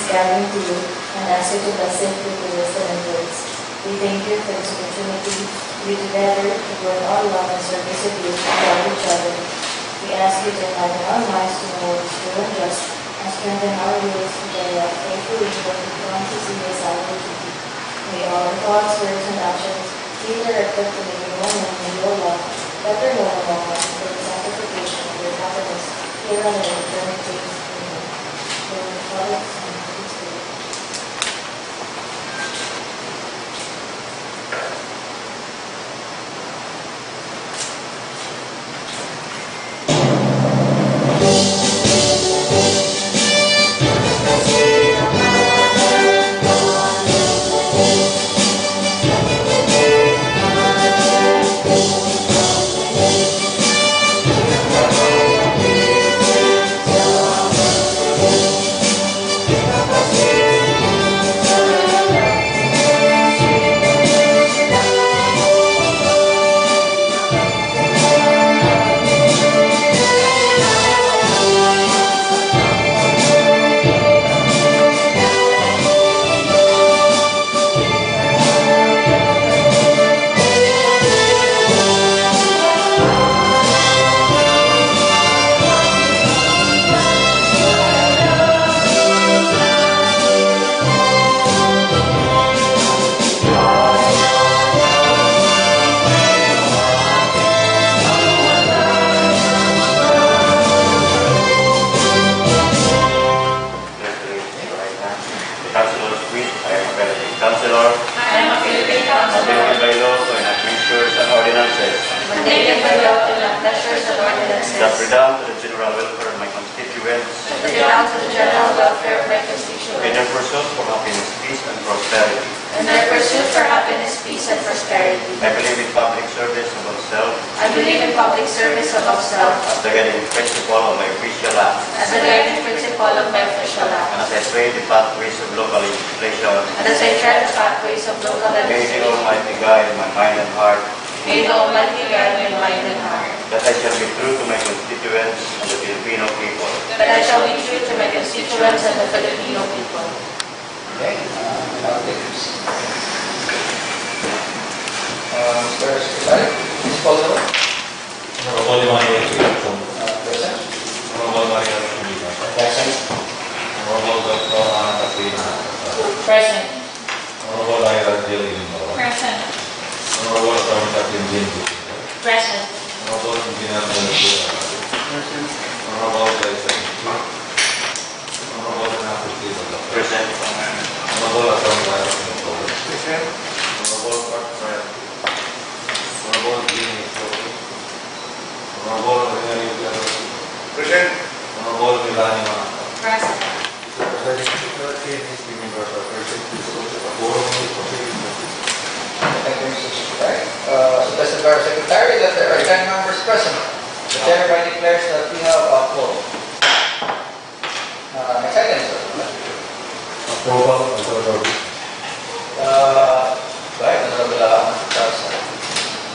this gathering to you and ask you to bless it with your wisdom and words. We thank you for this opportunity to be together to go in all love and service of you and love each other. We ask you to enlighten our minds to know what is true and just, and strengthen our wills to carry out faithfully what we promise to see as our duty. May all our thoughts, words, and actions be directed to making one in your love, better known among us for the sanctification of your happiness, here on earth, eternity. Amen. Lord, Father, Son, and Holy Spirit. Present. Honorable Lyra Limbauan. Present. Honorable Atty. Kathlyn. Present. Honorable Engineer Melcho Arago. Present. Honorable GLAIZA. Honorable Anacta. Present. Honorable Atty. Present. Honorable Kurt. Honorable Escoto. Honorable Emman Tiu Sonco. Present. Honorable Anacta. Present. Thank you, Mr. Secretary. Suggested by our Secretary that there are 10 members present. The chair hereby declares that we have a quorum. Next item, sir. Approval of the order.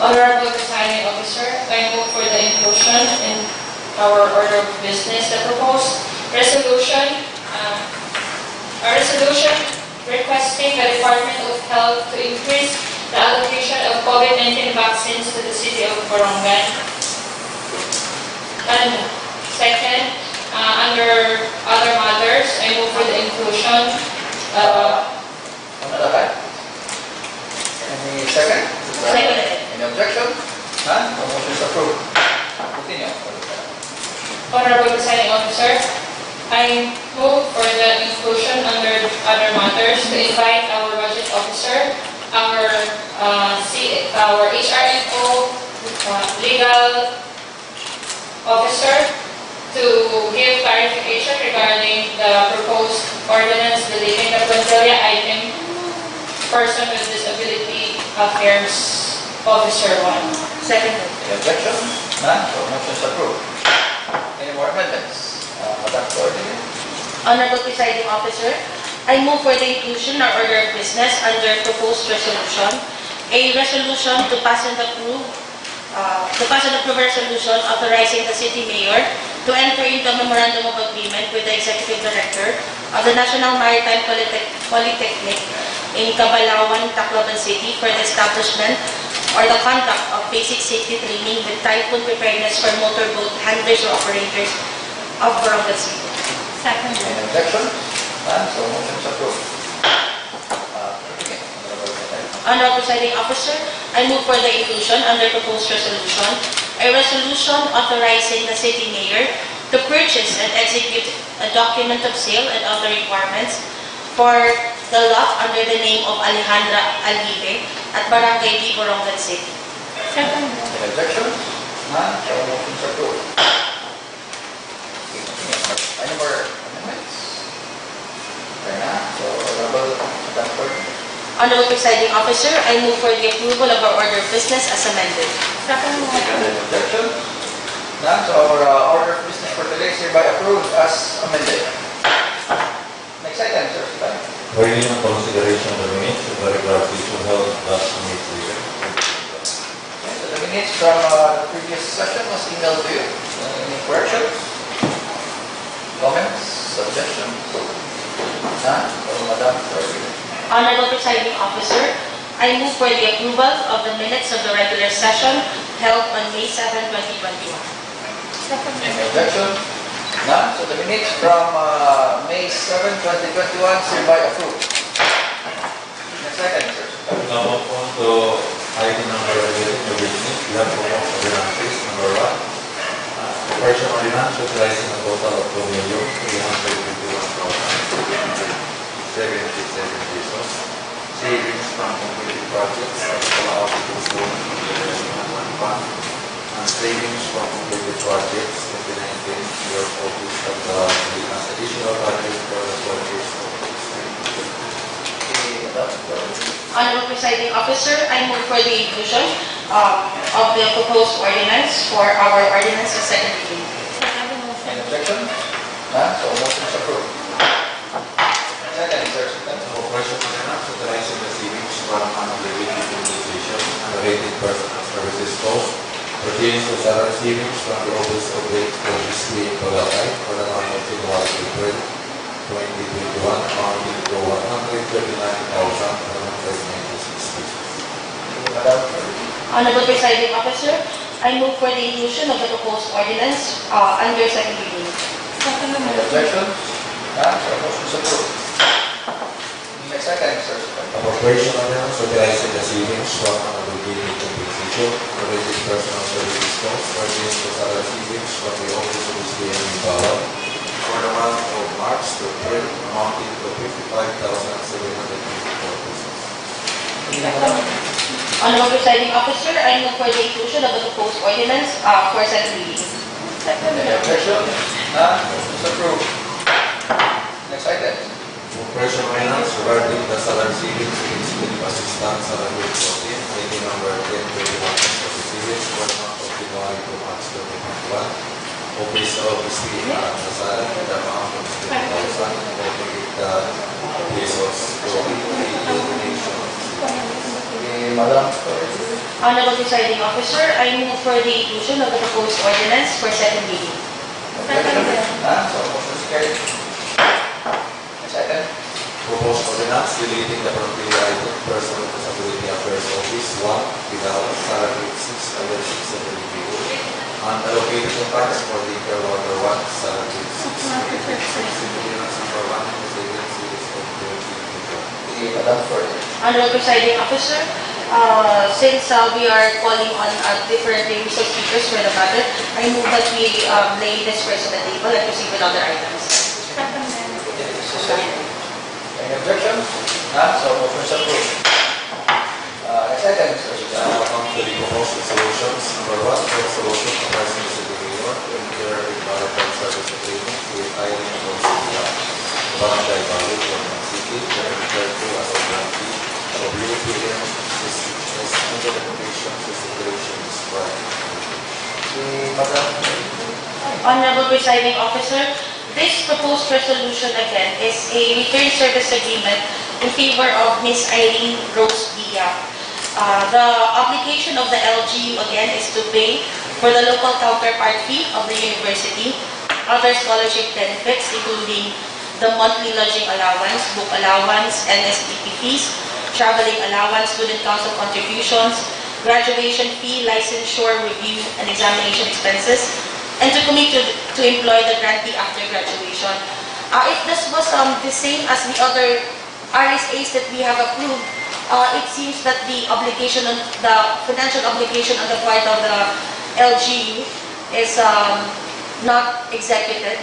Honorable Presiding Officer, I move for the inclusion in our order of business the proposed resolution. A resolution requesting the Department of Health to increase the allocation of COVID-19 vaccines to the city of Borongan. And second, under other matters, I move for the inclusion. Any second? Second. Any objection? None? The motion is approved. Continue. Honorable Presiding Officer, I move for the inclusion under other matters to invite our budget officer, our HRMO legal officer to give clarification regarding the proposed ordinance deleting the Controlia item person with disability affairs officer 1. Second. Any objection? None? The motion is approved. Any more amendments? Madam Coordinator. Honorable Presiding Officer, I move for the inclusion of order of business under proposed resolution, a resolution to pass and approve a resolution authorizing the City Mayor to enter into a memorandum of agreement with the Executive Director of the National Maritime Polytechnic in Cabalawan, Tacloban City for the establishment or the conduct of basic safety training with typhoon preparedness for motorboat handlers or operators of Borongan City. Second. Any objection? None, so motion is approved. Honorable Presiding Officer, I move for the inclusion under proposed resolution, a resolution authorizing the city mayor to purchase and execute a document of sale and other requirements for the lot under the name of Alejandra Alibe at Barangay B, Borongan City. Second. Any objection? None, so motion is approved. Any more amendments? Okay na, so Honorable Madam Clerk. Honorable Presiding Officer, I move for the approval of our order of business as amended. Second. Any objection? None, so our order of business for today is hereby approved as amended. Next item, Sir Sadac. Reading and consideration of the minutes of the regular session held last May 3. Okay, so the minutes from the previous session was emailed to you. Any corrections? Comments? Suggestions? None, so Madam Clerk. Honorable Presiding Officer, I move for the approval of the minutes of the regular session held on May 7, 2021. Second. Any objection? None, so the minutes from May 7, 2021 is hereby approved. Next item, Sir. Now move on to item number 11, the business. We have proposed ordinances. Number 1, operation ordinance utilizing a total of 2,351,777 pesos. Savings from completed projects of Palau Fund and savings from completed projects in the 19th year office of the Pilipinas additional budget for the 12 years of Honorable Presiding Officer, I move for the inclusion of the proposed ordinance for our ordinance as second reading. Any objection? None, so motion is approved. Next item, Sir. Operation ordinance utilizing the savings from unrelated utilization and related personal services cost pertaining to salary savings from the Office of Rate Registry in Cavite for the month of January to April 2021 amounting to 139,196 pesos. Madam Clerk. Honorable Presiding Officer, I move for the inclusion of the proposed ordinance under second reading. Second. Any objection? None, so motion is approved. Next item, Sir. Operation ordinance utilizing the savings from unallocated compensation related personal services cost pertaining to salary savings from the Office of Registry in Limbauan for the month of March to April amounting to 55,754 pesos. Honorable Presiding Officer, I move for the inclusion of the proposed ordinance for second reading. Any objection? None, motion is approved. Next item. Operation ordinance regarding the salary savings against the assistance salary protein, item number 1021 for the month of January to March 2021. Office of Registry in Sadac with the amount of 50,048 pesos to the donation. Madam Clerk. Honorable Presiding Officer, I move for the inclusion of the proposed ordinance for second reading. Objection? None, so motion is carried. Next item. Proposed ordinance deleting the property item Personal Disability Affairs Office 1 without salary 6 under 670 PO and allocated the funds for the Care Water 1 salary 6 million number 1 in the second series of 2021. Madam Clerk. Honorable Presiding Officer, since we are calling on different resource speakers for the matter, I move that we lay this first on the table and proceed with other items. Any objections? None, so motion is approved. Next item, Sir. Now come to the proposed resolutions. Number 1, resolution authorizing the City Mayor to enter a maritime service agreement with Island Consulia, Barangay Balu, Borongan City, referred to as a grantee of UPM is under the conditions and stipulations described. Madam. Honorable Presiding Officer, this proposed resolution again is a return service agreement in favor of Ms. Irene Rose Dia. The obligation of the LGU again is to pay for the local counterpart fee of the university, other scholarship benefits including the monthly lodging allowance, book allowance, NSPP fees, traveling allowance, student council contributions, graduation fee, licensure, review, and examination expenses, and to commit to employ the grantee after graduation. If this was the same as the other RSAs that we have approved, it seems that the obligation, the financial obligation on the part of the LGU is not executed,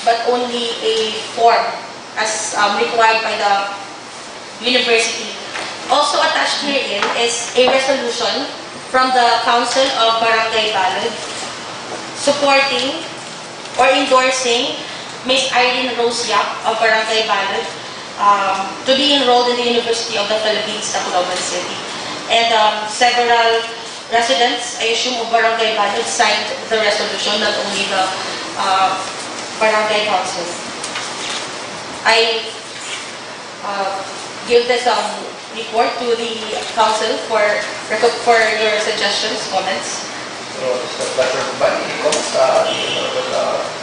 but only a form as required by the university. Also attached herein is a resolution from the Council of Barangay Balud supporting or endorsing Ms. Irene Rose Yap of Barangay Balud to be enrolled in the University of the Philippines, Tacloban City. And several residents, I assume, of Barangay Balud signed the resolution, not only the Barangay Council. I give this report to the Council for your suggestions, comments. So, Mr. Butler, any comments?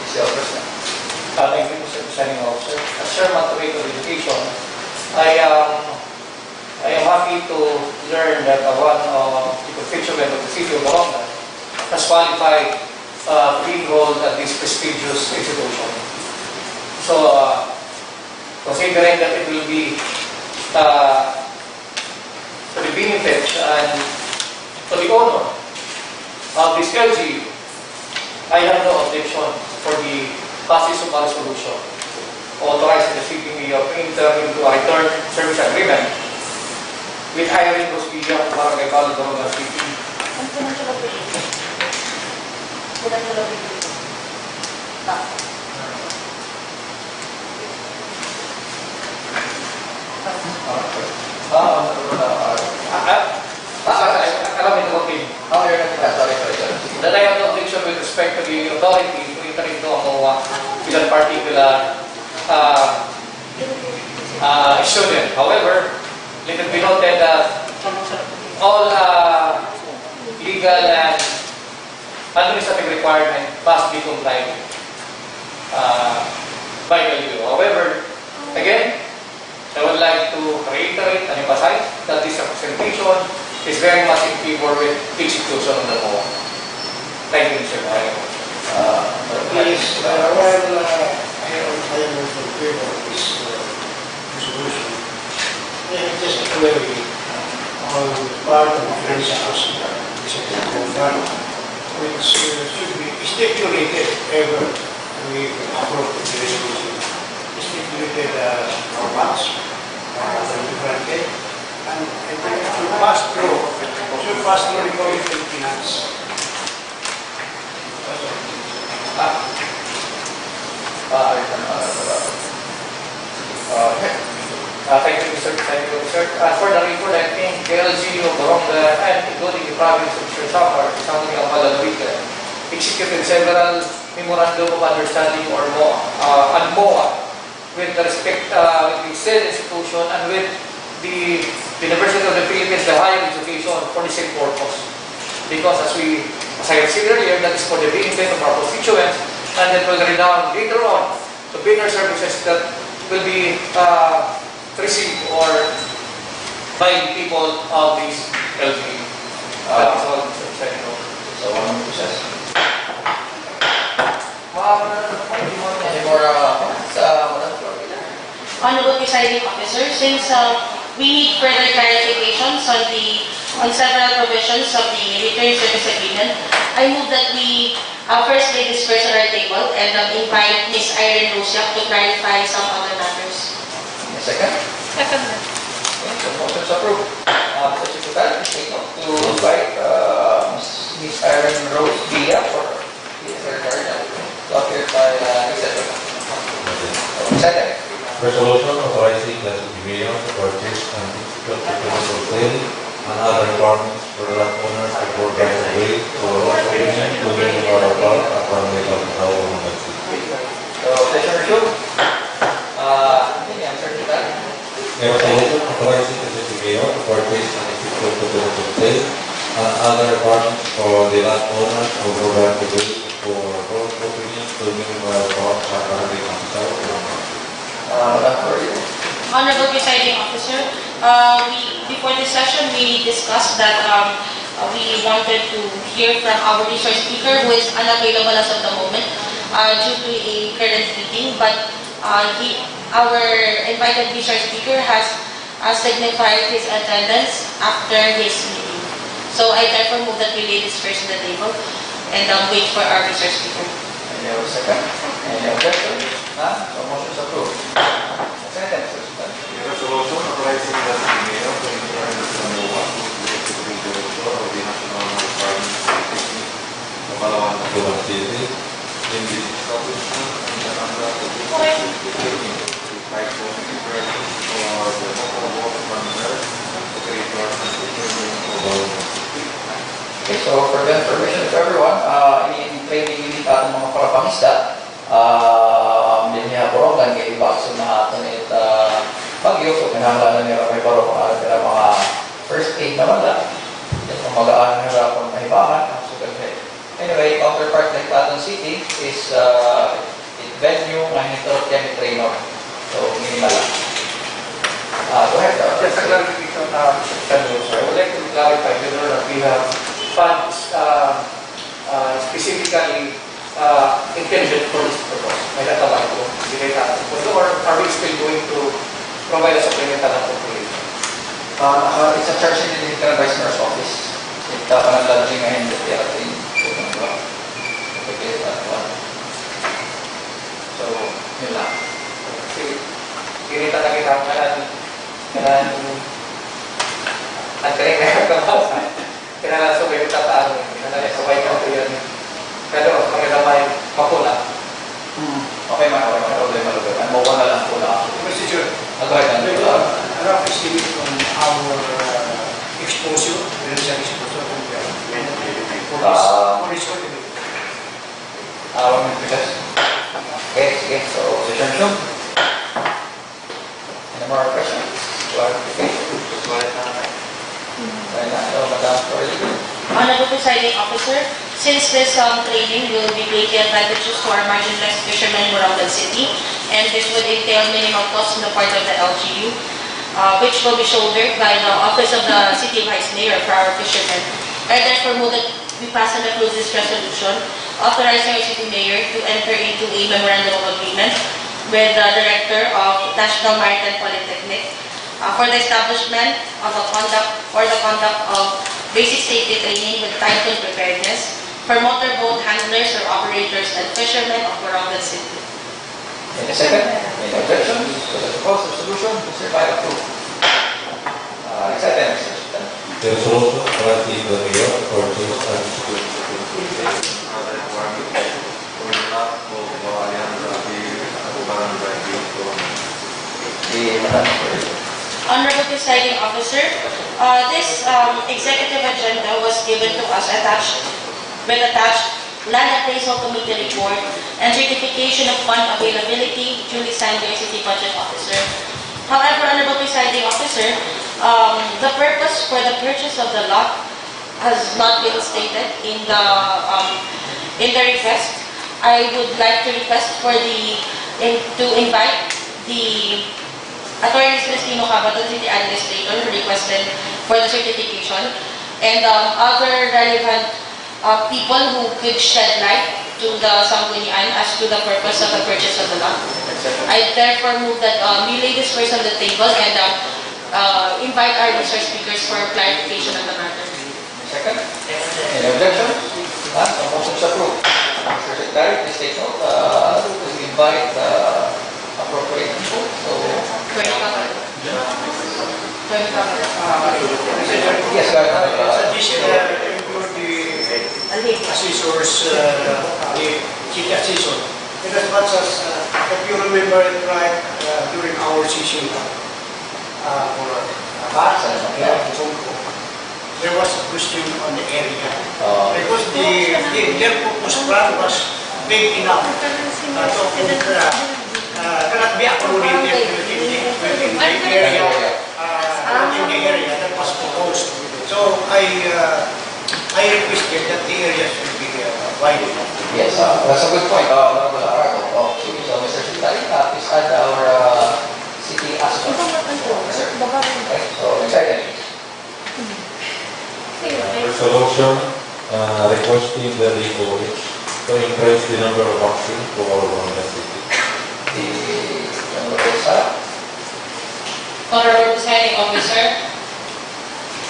PCL President. Thank you, Mr. Presiding Officer. As Chairman of Education, I am happy to learn that one of the constituent of the city of Borongan has qualified to be enrolled at this prestigious institution. So, considering that it will be to the benefit and to the honor of this LGU, I have no objection for the passage of a resolution authorizing the city mayor to enter into a return service agreement with Irene Rosvilla of Barangay Balud, Borongan City. That I have no objection with respect to the authority to enter into a MOA with a particular student. However, let it be noted that all legal and administrative requirements must be complied by the LGU. However, again, I would like to reiterate and emphasize that this representation is very much in favor with execution of the MOA. Thank you, Mr. Mayor. Please, while I am in favor of this resolution, just a query on the part of the principals of the Secretary of Government, which should be stipulated ever we approve the resolution. Stipulated formats that we granted, and it should pass through the Committee on Finance. Thank you, Mr. President. For the report, I think the LGU of Borongan and including the province of Sangguniang Panlungsod executed several memorandum of understanding or MOA with respect with the said institution and with the University of the Philippines, the higher education for the same purpose. Because as I have said earlier, that is for the benefit of our constituents, and that will redound later on to better services that will be received or by the people of this LGU. That is all, Mr. President. So, one more process. Any more comments? Honorable Presiding Officer, since we need further clarifications on several provisions of the return service agreement, I move that we first lay this first on our table and invite Ms. Irene Rose Yap to clarify some other matters. Second? Second. Okay, so motion is approved. Mr. Secretary, please take note to invite Ms. Irene Rose Villa for the Secretary to appear by etc. Second. Resolution authorizing the city mayor to purchase and execute the commercial sale and other requirements for the landowners before right of way to a road opening to the Limbauan Park at Barangay Balud, Borongan City. So, session review. Answer to that. A resolution authorizing the city mayor to purchase and execute the commercial sale and other requirements for the landowners before right of way for road opening to the Limbauan Park at Barangay Balud, Borongan City. Madam Clerk. Honorable Presiding Officer, before this session, we discussed that we wanted to hear from our resource speaker who is unavailable as of the moment due to a current meeting, but our invited resource speaker has signified his attendance after his meeting. So I therefore move that we lay this first on the table and wait for our resource speaker. Any other second? Any objection? None? So motion is approved. Second, Mr. Secretary. The resolution authorizing the city mayor to enter into the one with the director of the National Requirements Technique of Palawan, Borongan City in the establishment and the number of the type of persons or the local members, operators, and supervisors of Borongan City. Okay, so for the information of everyone, in training unit at mga parapangisda, din niya Borongan, kaya ibakso na ito nit bagyo, so pinahanglaan nila may baro kung ano nila mga first aid naman lang. At kung mag-aan nila kung mahibahan, so anyway, counterpart ng Patong City is venue ng Hintorot Kemi Trainer. So, minimal lang. Go ahead. Just a clarification, I would like to clarify whether that we have funds specifically intended for this purpose. May natabay ko, binay natin po. Or are we still going to provide a supplemental appropriation? It's a charge in the Internal Vice Mayor's Office. Ito pa ng lalagay ngayon na tiyarating. So, yun lang. Kasi, kinita na kita ang kailangan sabay yung tataan, kailangan sabay ka ito yan. Pero, magandamay, papula. Okay, mga problema lugar. Ano mo na lang po na. Mr. Chair, Go ahead. a rough estimate on our exposure, residential exposure for this order. Okay, sige. So, session 2. Any more questions? Clarification? Madam Clerk. Honorable Presiding Officer, since this training will be greatly advantageous to our marginalized fishermen in Borongan City, and this would entail minimal costs on the part of the LGU, which will be shouldered by the Office of the City Vice Mayor for our fishermen. I therefore move that we pass and approve this resolution, authorizing our City Mayor to enter into a memorandum of agreement with the Director of National Maritime Polytechnic for the establishment of the conduct of basic safety training with tightened preparedness for motorboat handlers or operators and fishermen of Borongan City. Any second? Any objections? So the proposed resolution is hereby approved. Next item, Mr. Secretary. The resolution granting the mayor purchase and security other requirements for the lot of Alianza Barangay Madam Clerk. Honorable Presiding Officer, this executive agenda was given to us attached Land Appraisal Committee report and certification of fund availability duly signed by City Budget Officer. However, Honorable Presiding Officer, the purpose for the purchase of the lot has not been stated in the request. I would like to request to invite the Attorney Cristino Cabaton, City Administrator, who requested for the certification, and other relevant people who could shed light to the Sangguniang as to the purpose of the purchase of the lot. I therefore move that we lay this first on the table and invite our resource speakers for clarification on the matter. Second? Any objections? None? So motion is approved. Mr. Secretary, please take note. To invite appropriate people. So, yes, go ahead. This include the assessors, the city assessor. And as much as, if you remember it right, during our session for Emman Tiu Sonco, there was a question on the area. Because their proposed plan was big enough. So, cannot be accommodated within the area that was proposed. So I requested that the area should be widened. Yes, that's a good point. Honorable Arago. So, Mr. Secretary, please add our resolution requesting the DOH to increase the number of vaccines to our Borongan city. The Honorable Sadac. Honorable Presiding Officer,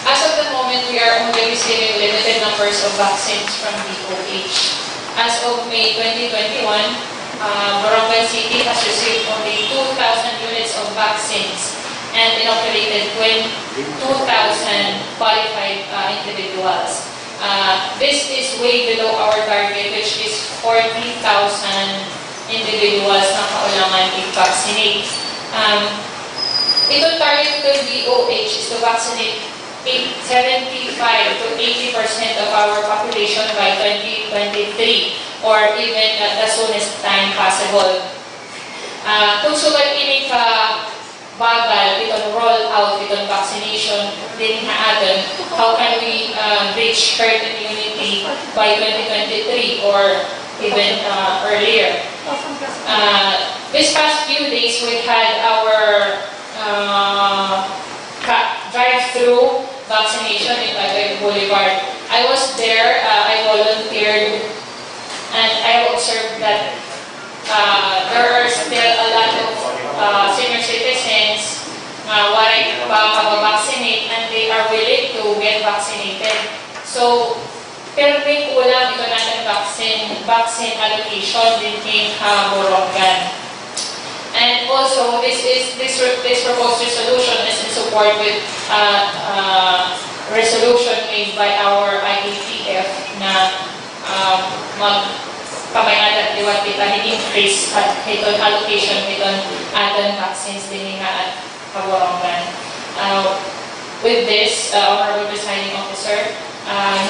as of the moment, we are only receiving limited numbers of vaccines from DOH. As of May 2021, Borongan City has received only 2,000 units of vaccines and inoculated 2,000 qualified individuals. This is way below our target, which is 40,000 individuals na kailangan i-vaccinate. Itong target ng DOH is to vaccinate 75 to 80% of our population by 2023 or even at the soonest time possible. Kung sugat ini ka bagal itong roll out itong vaccination din atin, how can we reach herd immunity by 2023 or even earlier? This past few days we had our drive-through vaccination in Cainday Boulevard. I was there, I volunteered, and I observed that there are still a lot of senior citizens wanting to vaccinate and they are willing to get vaccinated. So, pero may kulang ito natin vaccine allocation din Borongan. And also, this proposed resolution is in support with resolution made by our IATF na magpamayad at liwat kita increase at itong allocation itong ating vaccines din at Borongan. With this, Honorable Presiding Officer,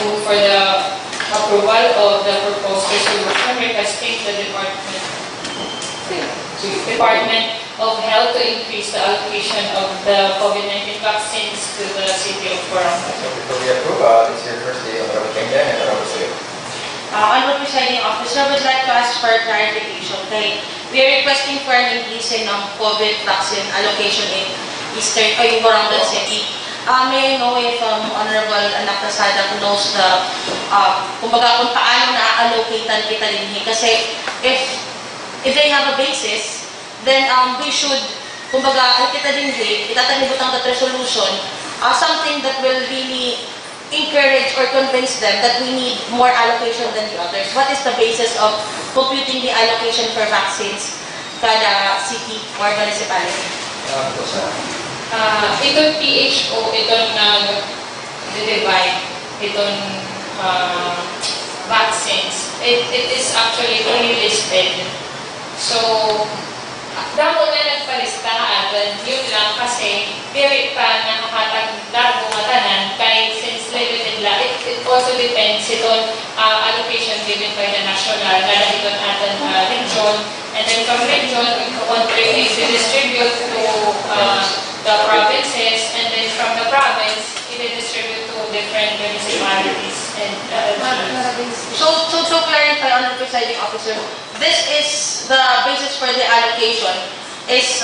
move for the approval of the proposed resolution requesting the Department of Health to increase the allocation of the COVID-19 vaccines to the city of Borongan. Before we approve, this is your first day, Honorable Cainday and Honorable Suyot. Honorable Presiding Officer, would like to ask for clarification. Okay, we are requesting for an increase in COVID vaccine allocation in Eastern Borongan City. May I know if Honorable Anacta Sadac knows the, kumbaga kung paano na-allocatean kita din. Kasi if they have a basis, then we should, kumbaga, kita din itatanibot ang that resolution, something that will really encourage or convince them that we need more allocation than the others. What is the basis of computing the allocation for vaccines kada city or municipality? Itong PHO, itong nag-divide, itong vaccines, it is actually really listed. So, damo na nagpalista atin, yun lang kasi diri pa nakakatag damo matanan kay since limited la, it also depends itong allocation given by the national na itong atin region, and then from region, i-distribute to the provinces, and then from the province, i-distribute to different municipalities and So to clarify, Honorable Presiding Officer, this is the basis for the allocation is,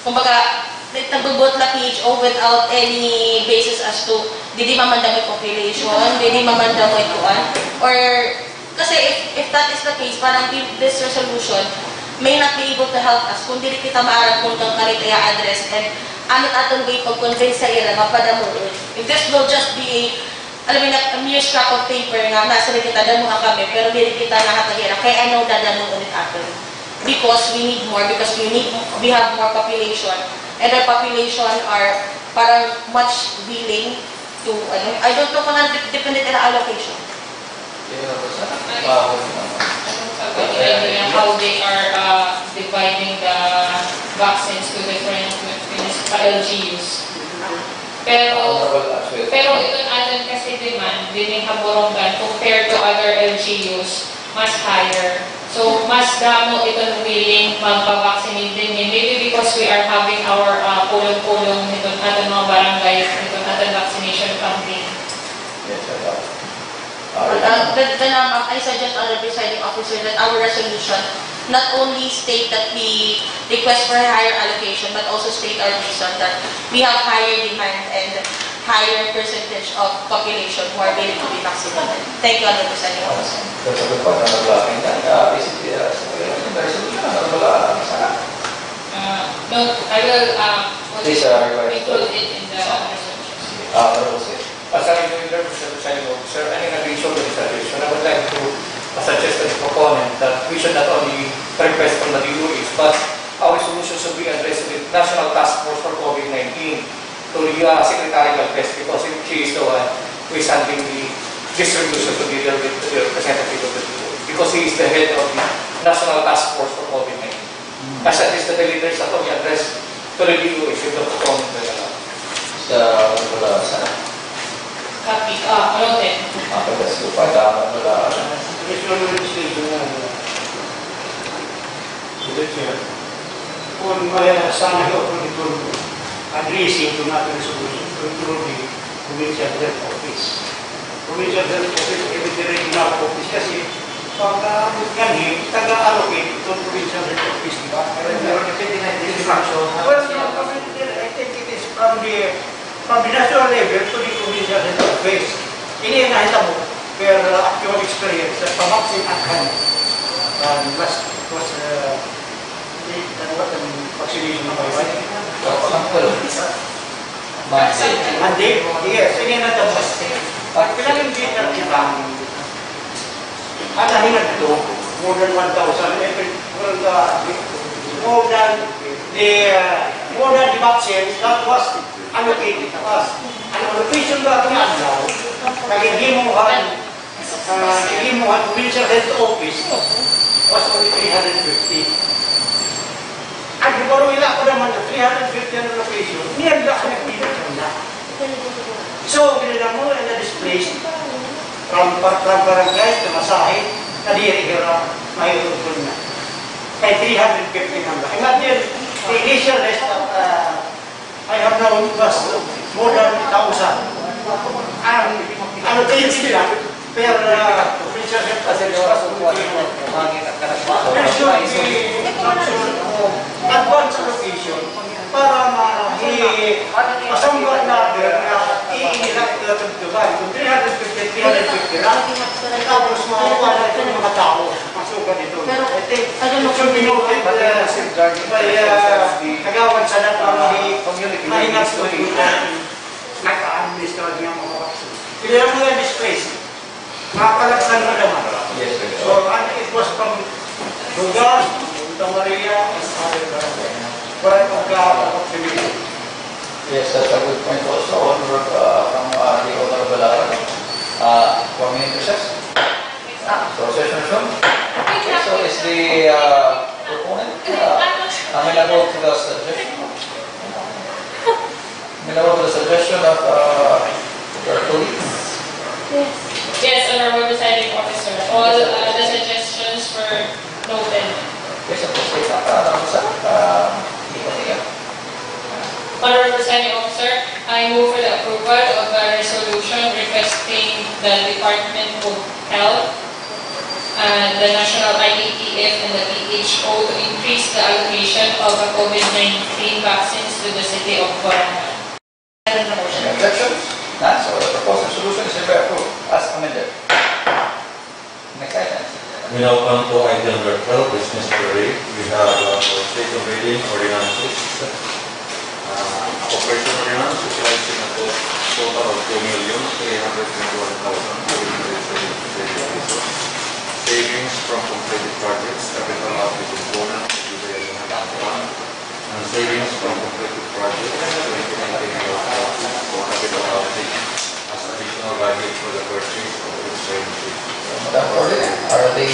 kumbaga, nagbubot na PHO without any basis as to didi mamandamoy population, didi mamandamoy kuan, or kasi if that is the case, parang this resolution may not be able to help us kung dili kita maarag kung kang kanit i-address and amit aton way pag-convince sa ila mapadamuon. If this will just be a mere scrap of paper nga nasa rin kita damuhan kami pero dili kita nakatagera kaya ano dadamuon ulit aton. Because we need more, because we have more population and our population are parang much willing to I don't know kung dependent na allocation. How they are dividing the vaccines to different municipal LGUs. Pero ito natin kasi demand din ng Borongan compared to other LGUs, mas higher. So, mas damo itong willing magpa-vaccinate din yun. Maybe because we are having our pulong-pulong itong ating mga barangay, itong ating vaccination campaign. Yes, Then I suggest, Honorable Presiding Officer, that our resolution not only state that we request for higher allocation, but also state our reason that we have higher demand and higher percentage of population who are willing to be vaccinated. Thank you, Honorable Presiding Officer. That's a good point. Basically, the resolution, No, I will Please, revise. include it in the resolution. As I remember, Mr. Presiding Officer, and in addition to this resolution, I would like to suggest to the proponent that we should not only request from the DOEs, but our solution should be addressed with National Task Force for COVID-19 to the Secretary Galvez, because she is the one who is handling this resolution together with the representative of the DOE, because he is the head of the National Task Force for COVID-19. As at least the leaders that we address to the DOE with the proponent na lang. Copy. Noted. Additional legislation na kung sana ko ito addressing to natin solution control the provincial health office. Provincial health office, every regional office kasi pagka ganhi, taga-allocate itong provincial health office, di ba? Pero depende na yung instruction. Well, I think it is from the national level to the provincial health office. Ini yung nakita mo, per actual experience, pamaksin at kanya. Last was vaccination ng bayway. Monday? Yes, ini na tapos. Kailan yung data kita? At nahinag ito, more than 1,000, more than the vaccines that was allocated. Ang allocation ba ito nga daw, naghihimuhan provincial health office was only 350. At baru ila ko naman na 350 ang allocation, niyagla ka nagpinag na. So, ginila mo na displaced from barangay to masahe, nadiri-hira, mahirupon na. Kaya 350 number. Imagine, the initial list of, I have now was more than 1,000. Ang allocation nila, per provincial health facility, there should be advance allocation para masambal natin na iinilak na tagtuban. Kung 350 lang, tapos makakuha natin ng mga tao masukan ito. I think it should be noted by Kagawad Sadac ang mahingas ko yung naka-administrate ng mga vaccine. Kaya mo yung displace, makakalaksan mo naman. So, it was from Dugas, Santa Maria, and other barangays. Where vaccination. Yes, that's a good point also. From the Honorable Lyra. 1 minute recess. So, session soon. Okay, so is the proponent amenable to the suggestion? Amenable to the suggestion of your colleagues? Yes, Honorable Presiding Officer. All the suggestions were noted. Yes, of course. Honorable Presiding Officer, I move for the approval of a resolution requesting the Department of Health and the National IATF and the WHO to increase the allocation of the COVID-19 vaccines to the city of Borongan. Any objections? None. So the proposed resolution is hereby approved as amended. Next item. We now come to item number 12, business query. We have second reading ordinances. Operation ordinance utilizing a total of 2,321,870 pesos. Savings from completed projects, capital outlay component, and savings from completed projects, 2019 for capital outlay as additional budget for the purchase of the services. Madam President, are the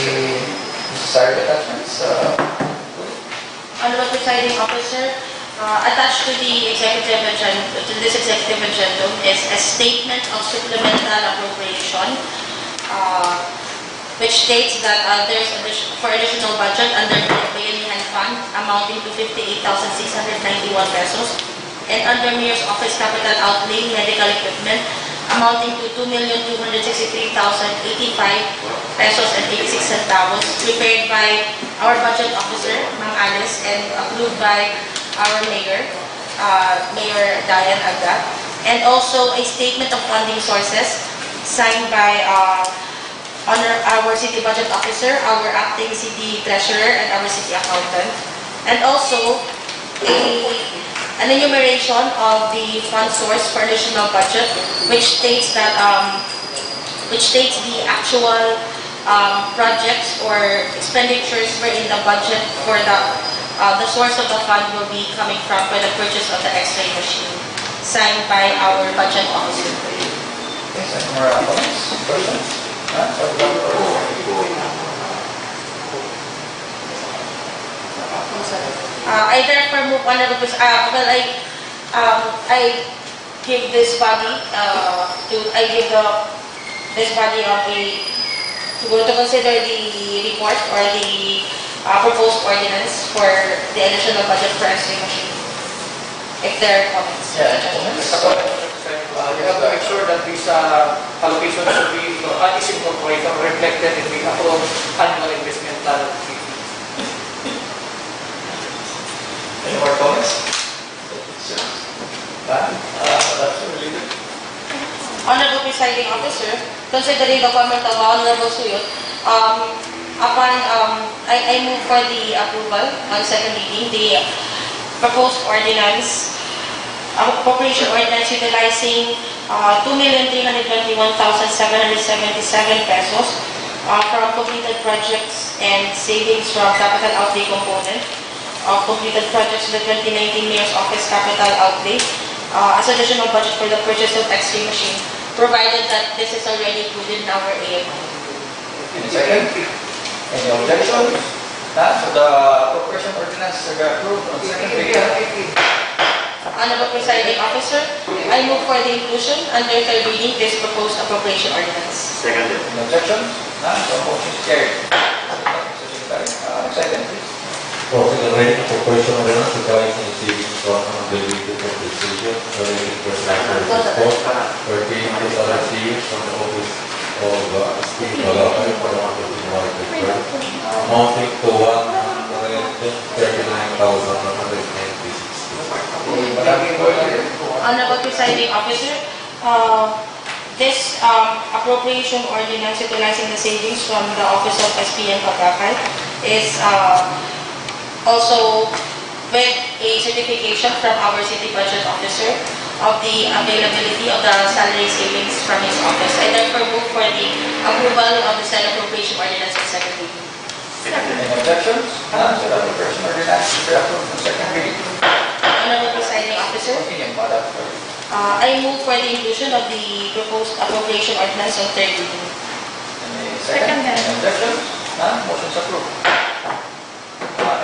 necessary attachments? Honorable Presiding Officer, attached to the executive agenda, to this executive agenda is a statement of supplemental appropriation, which states that there's for additional budget under the Bayanihan Fund amounting to 58,691 pesos, and under Mayor's Office capital outlay medical equipment amounting to 2,263,085 pesos and 86 centavos, prepared by our budget officer, Ma'am Alice, and approved by our mayor, Mayor Agda. and also a statement of funding sources signed by our city budget officer, our acting city treasurer, and our city accountant. And also an enumeration of the fund source for additional budget, which states that the actual projects or expenditures wherein the budget for the source of the fund will be coming from for the purchase of the X-ray machine, signed by our budget officer. Yes, any more comments, questions? I therefore move on I give this body this body to consider the report or the proposed ordinance for the additional budget for X-ray machine. If there are comments. Yeah, comments? You have to make sure that these allocations should be is incorporated or reflected in the approved annual investment plan of the city. Any more comments? That's related. Honorable Presiding Officer, considering the comment of Honorable Suyot, I move for the approval on second reading, the proposed ordinance, appropriation ordinance utilizing 2,321,777 pesos from completed projects and savings from capital outlay component of completed projects in the 2019 Mayor's Office capital outlay as additional budget for the purchase of X-ray machine, provided that this is already included in our AMI. Second. Any objections? So the appropriation ordinance is approved on second reading. Honorable Presiding Officer, I move for the inclusion under third reading this proposed appropriation ordinance. Seconded. Any objections? None, so motion is carried. Second, please. Considering appropriation ordinance utilizing savings from unavailability compensation related personnel pertaining to salary savings from the office of State Development for the month of January 23rd, amounting to 139,196. Honorable Presiding Officer, this appropriation ordinance utilizing the savings from the Office of SPN Pagkakay is also with a certification from our city budget officer of the availability of the salary savings from his office. I therefore move for the approval of the said appropriation ordinance on second reading. Any objections? None, so the appropriation ordinance is approved on second reading. Honorable Presiding Officer, Continue, Madam Clerk. I move for the inclusion of the proposed appropriation ordinance on third reading. Any second? Any objections? None, motion is approved.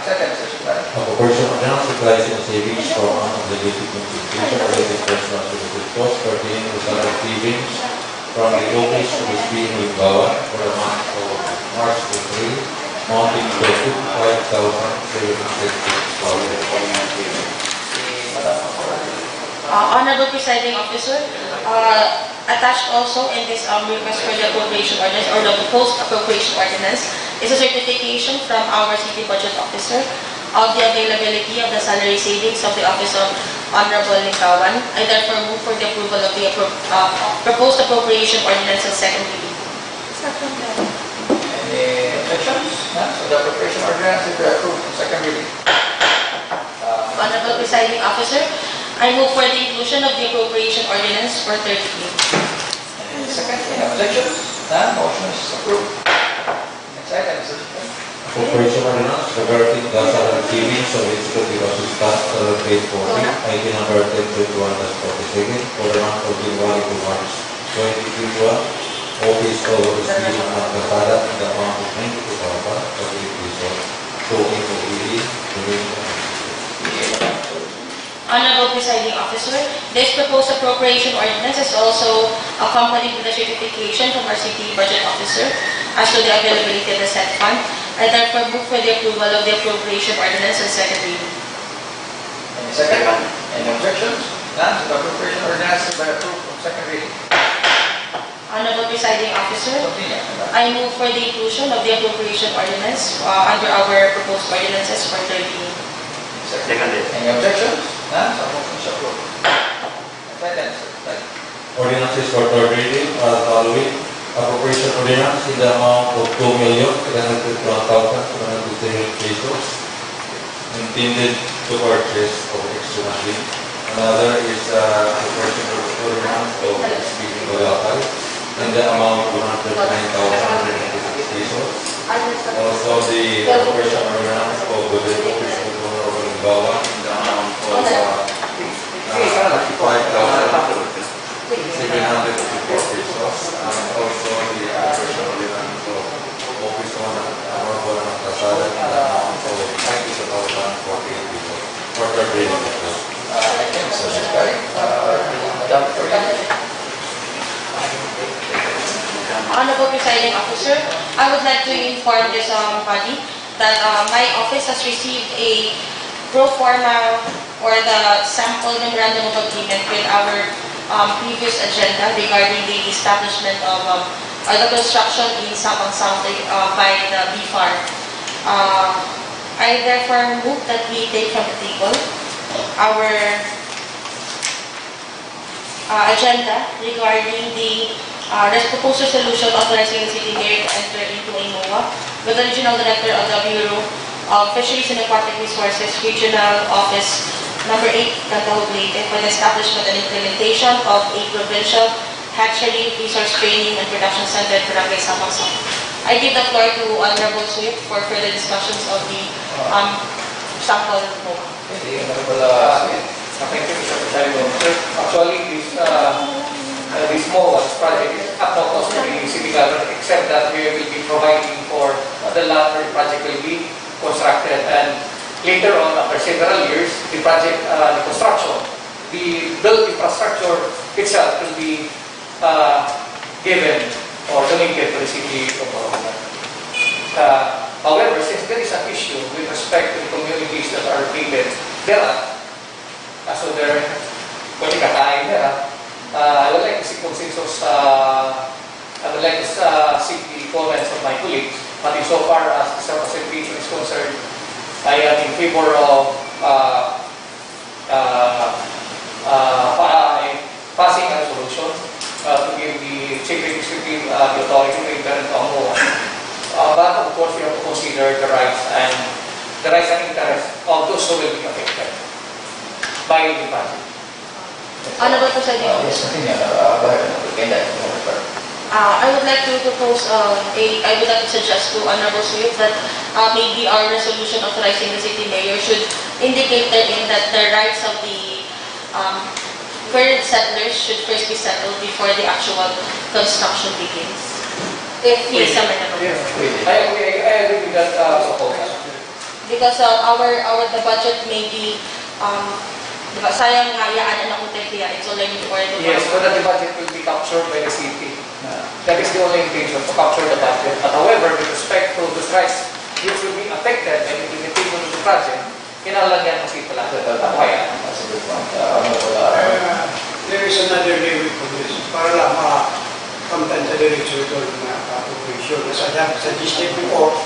Second, Mr. Secretary. Appropriation ordinance utilizing savings from unavailability compensation related personal services costs pertaining to salary savings from the office of the SPN Limbauan for the month of March 23, amounting to 55,766. Honorable Presiding Officer, attached also in this request for the appropriation ordinance or the proposed appropriation ordinance is a certification from our city budget officer of the availability of the salary savings of the Office of Honorable Limbauan. I therefore move for the approval of the proposed appropriation ordinance on second reading. Any objections? None, so the appropriation ordinance is approved on second reading. Honorable Presiding Officer, I move for the inclusion of the appropriation ordinance for third reading. Any second? Any objections? None, motion is approved. Next item, Mr. Secretary. Appropriation ordinance regarding the salary savings of executive assistant salary grade 40, ID number 1021-47 for the month of January to March 2021, office of the SPN Sadac in the amount of 92,048 pesos, so immediately Honorable Presiding Officer, this proposed appropriation ordinance is also accompanied with a certification from our city budget officer as to the availability of the said fund. I therefore move for the approval of the appropriation ordinance on second reading. Any second? Any objections? None, so the appropriation ordinance is approved on second reading. Honorable Presiding Officer, Continue. I move for the inclusion of the appropriation ordinance under our proposed ordinances for third reading. Seconded. Any objections? None, so motion is approved. Next item, Mr. ordinances for third reading are the following. Appropriation ordinance in the amount of 2,701,758 pesos intended to purchase of extra machine. Another is appropriation ordinance of speaking Balakay in the amount of 139,186 pesos. Also the appropriation ordinance of the office of the Limbauan in the amount of 5,754 pesos. And also the appropriation ordinance of office of Anacta Sadac in the amount of 92,048 pesos. For third reading, of course. I think so, Secretary. Madam Clerk. Honorable Presiding Officer, I would like to inform this body that my office has received a pro forma or the sample memorandum of agreement with our previous agenda regarding the establishment of or the construction in Sabang South by the BFAR. I therefore move that we take from the table our agenda regarding the proposed resolution authorizing the City Mayor to enter into a MOA with the Regional Director of the Bureau of Fisheries and Aquatic Resources, Regional Office Number 8, Cantahog, Leyte, for the establishment and implementation of a provincial hatchery resource training and production center at Barangay Sabang South. I give the floor to Honorable Suyot for further discussions of the sample MOA. Thank you, Mr. President. Actually, this MOA project is up no cost to the city government, except that we will be providing for the land where the project will be constructed. And later on, after several years, the project, the construction, the built infrastructure itself will be given or donated to the city of Borongan. However, since there is an issue with respect to the communities that are located there, so there, pwede kakain there, I would like to seek consensus, I would like to seek the comments of my colleagues, but insofar as this representation is concerned, I am in favor of passing a resolution to give the Chief Executive the authority to enter into a MOA. But of course, we have to consider the rights and interests of those who will be affected by the project. Honorable Presiding Yes, Officer. continue. Byron, Cainday. I would like to propose I would like to suggest to Honorable Suyot that maybe our resolution authorizing the city mayor should indicate therein that the rights of the current settlers should first be settled before the actual construction begins. If he is amenable. I agree with that proposal. Because the budget may be diba, sayang nga yaan na kutin kaya it's already ordered. Yes, so that the budget will be captured by the city. That is the only intention, to capture the budget. But however, with respect to those rights which will be affected by the implementation of the project, kinalagyan ng city lang. That's a good point. There is another way we could do this. Para lang makakamtan sa direction ito ng appropriation. As I have suggested before,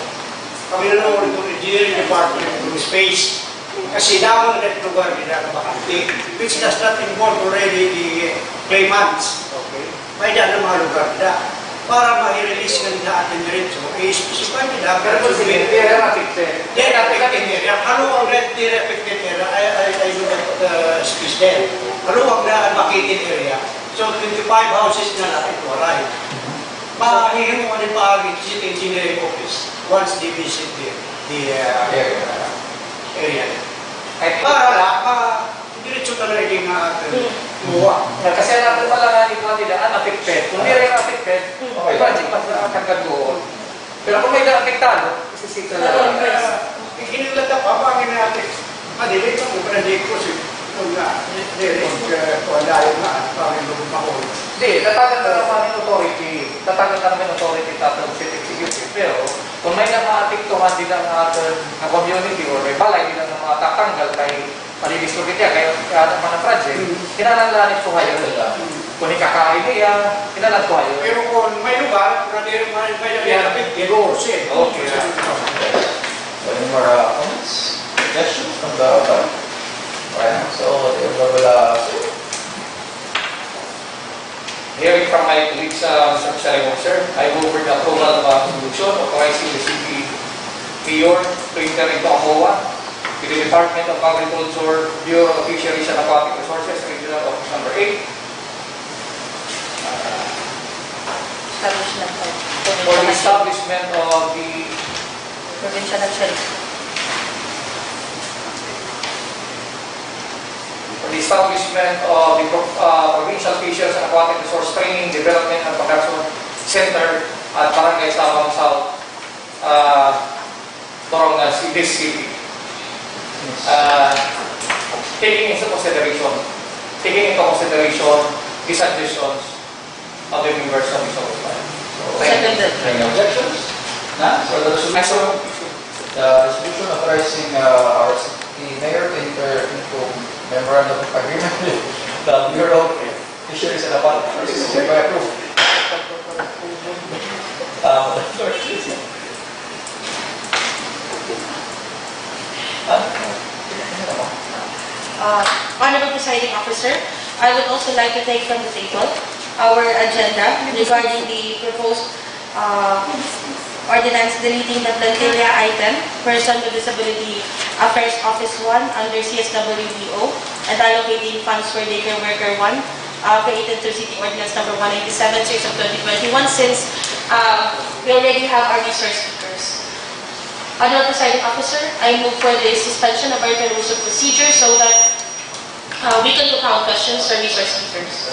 kami na naman itong engineering department itong space. Kasi daw na ito lugar nila na bakante, which does not involve already the claimants. Okay? May daan ng mga lugar nila. Para ma-release ng nila ating diretso, i-specify nila. Pero kung sige, they are affected. They are affected area. Ano ang they are affected area? I do not speak there. Ano ang vacated area? So 25 houses na lang ito arrive. Mahihimuan din paagin sa engineering office once they visit the area. Para lang, diretso talaga yung muwa. Kasi natin malanganin mo nila unaffected. Kung di rin affected, okay, project mas nakakagad doon. Pero kung may na-affectado, isisita na lang. Ikinilata pa, pangin natin. Madilit ang ubrandi ko si kung na, kung layo na, pangin lumako. Hindi, tatagan na naman yung authority. Tatagan na naman yung authority tapos city executive. Pero kung may na-affectuhan din ang ating community or may balay din ang mga tatanggal kay malilistukin niya, kaya naman ang project, kinalalanit ko kayo nila. Kung ikakain niya, kinalan ko kayo. Pero kung may lugar, kung may affected, okay. Any more comments? Suggestions from the author? Right, so, Here Mr. Presiding Officer, I move for the approval of a resolution authorizing the city mayor to enter into a MOA with the Department of Agriculture, Bureau of Fisheries and Aquatic Resources, Regional Office Number 8, Establishment of for the establishment of the provincial shelter. Provincial Fisheries and Aquatic Resource Training, Development and Production Center at Barangay Sabang South, Borongan, this city. Taking into consideration the suggestions of the members of this office. Seconded. Any objections? None? So the resolution authorizing our city mayor to enter into memorandum of agreement with the Bureau of Fisheries and Aquatic Resources is hereby approved. The floor is yours. Honorable Presiding Officer, I would also like to take from the table our agenda regarding the proposed ordinance deleting the plantilla item, Person with Disability Affairs Office 1 under CSWDO, and allocating funds for daycare worker 1, created through City Ordinance number 187, 6 of 2021, since we already have our resource speakers. Honorable Presiding Officer, I move for the suspension of our rules of procedure so that we can look out questions for resource speakers.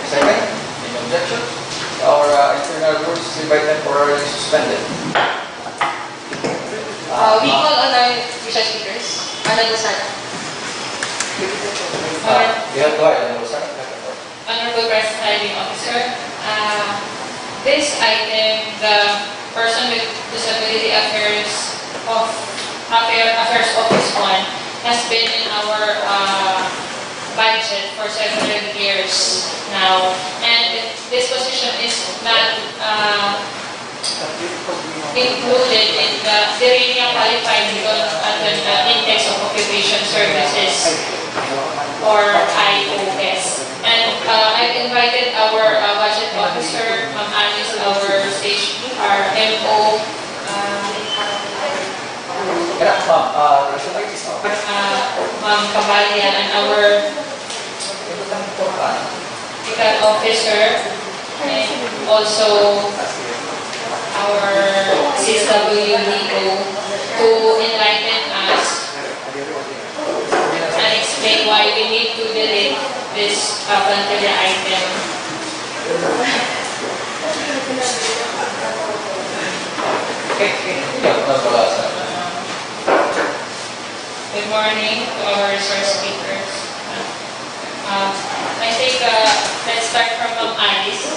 Second, any objections? Our internal rules hereby temporarily suspended. We call on our resource speakers. Honorable Sadac. Go ahead, Honorable Presiding Officer, this item, the Person with Disability Affairs Office 1, has been in our budget for several years now, and this position is not included in the really qualified under the Index of Occupation Services or IOS. And I've invited our budget officer, Ma'am Alice, our MO, Ma'am Cabalian, and our legal officer, and also our CSWDO to enlighten us and explain why we need to delete this plantilla item. Good morning to our resource speakers. I think let's start from Ma'am Alice.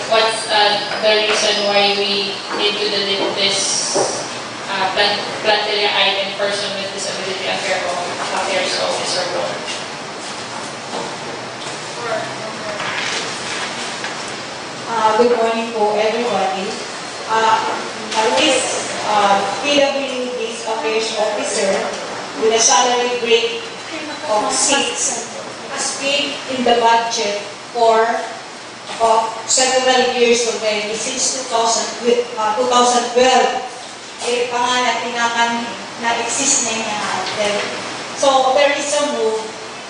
What's the reason why we need to delete this plantilla item, Person with Disability Affairs Officer 1? Good morning po everybody. This PWD's Affairs Officer with a salary grade of 6 has been in the budget for about several years already, since 2012. Pangalan tinakan na-exist na yung item. So there is a move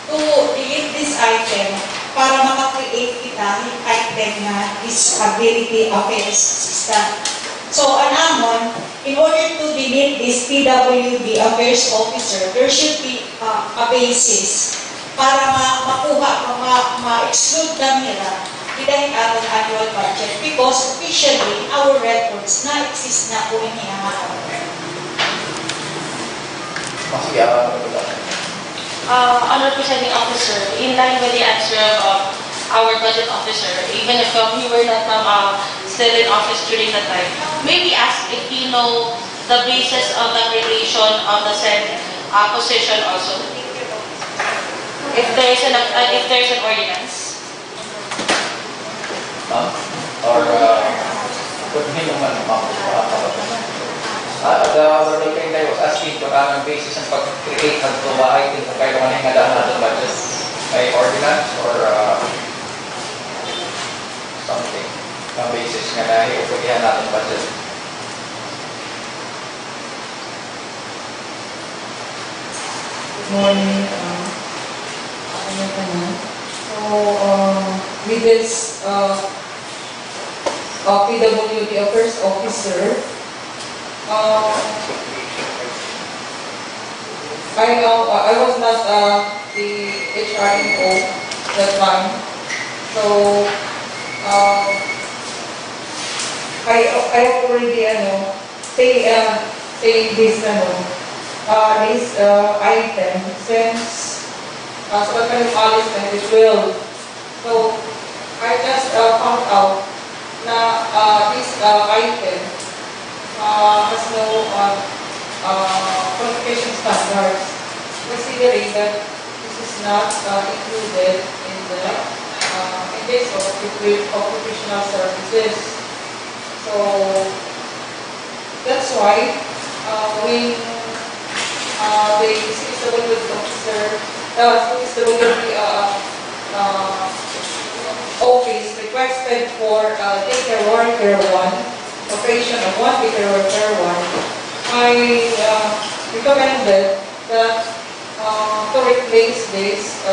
to delete this item para makakreate kita yung item na Disability Affairs Assistant. So, anamon, in order to delete this PWD Affairs Officer, there should be a basis para ma-exclude na nila dahil ating annual budget, because officially, our records na-exist na po yung hinahanap. Honorable Presiding Officer, in line with the answer of our budget officer, even if we were not still in office during that time, may we ask if you know the basis of the creation of the said position also? If there is an ordinance? Or put me naman the Cainday was asking kung anong basis ng pag-create ng tubahay din sa kayo naman yung nadaan natin budget. May ordinance or this PWD Affairs Officer, I was not the HRMO that time, so I already say this this item since sa alis na this will. So I just found out na this item has no qualification standards, considering that this is not included in the index of occupational services. So that's why when the CSWD officer, CSWD office requested for daycare worker 1, operation of 1 daycare worker 1, I recommended that to replace this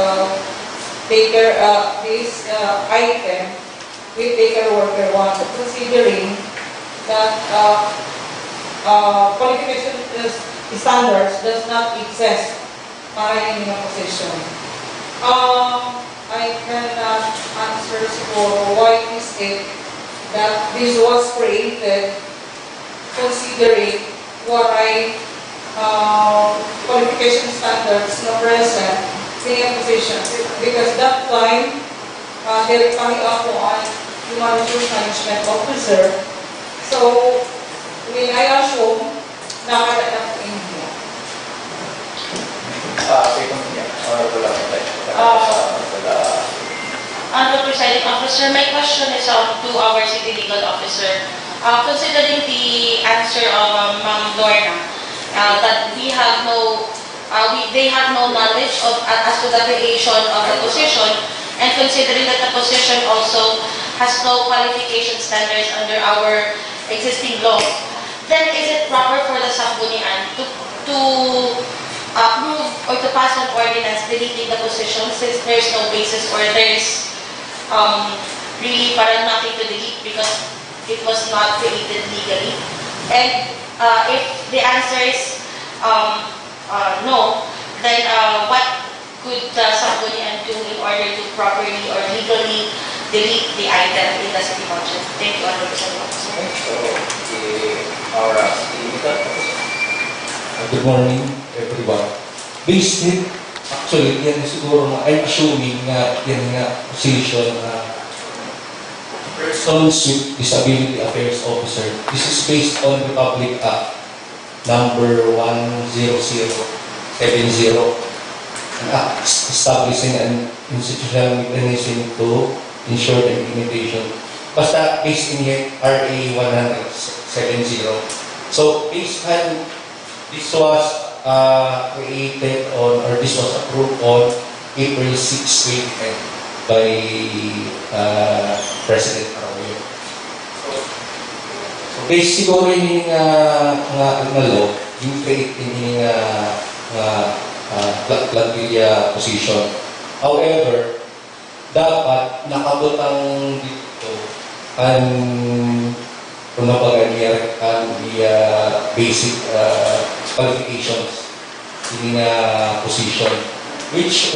item with daycare worker 1, considering that qualification standards does not exist in a position. I cannot answer for why is it that this was created considering what qualification standards na present in a position. Because that time, they're coming up on human resource management officer. So, when I assume, nakadanak in here. Honorable Presiding Officer, my question is to our City Legal Officer. Considering the answer of Ma'am Lyra, that they have no knowledge of as to the creation of the position, and considering that the position also has no qualification standards under our existing law, then is it proper for the Sangguniang to approve or to pass an ordinance deleting the position since there's no basis or there's really parang nothing to delete because it was not created legally? And if the answer is no, then what could the Sangguniang do in order to properly or legally delete the item in the city budget? Thank you, Honorable Presiding Officer. Our City Legal Officer. Good morning, everyone. Based actually, yan siguro na, I'm assuming nga yan nga position na Persons with Disability Affairs Officer. This is based on Republic Act number 10070, an act establishing an institutional mechanism to ensure the implementation. Basta based in here, RA 170. So based on this was created on, or this was approved on April 6, 2010 by President Arago. So based siguro yung nga law, yung create yung plantilla position. However, dapat nakabutang dito ang the basic qualifications in position, which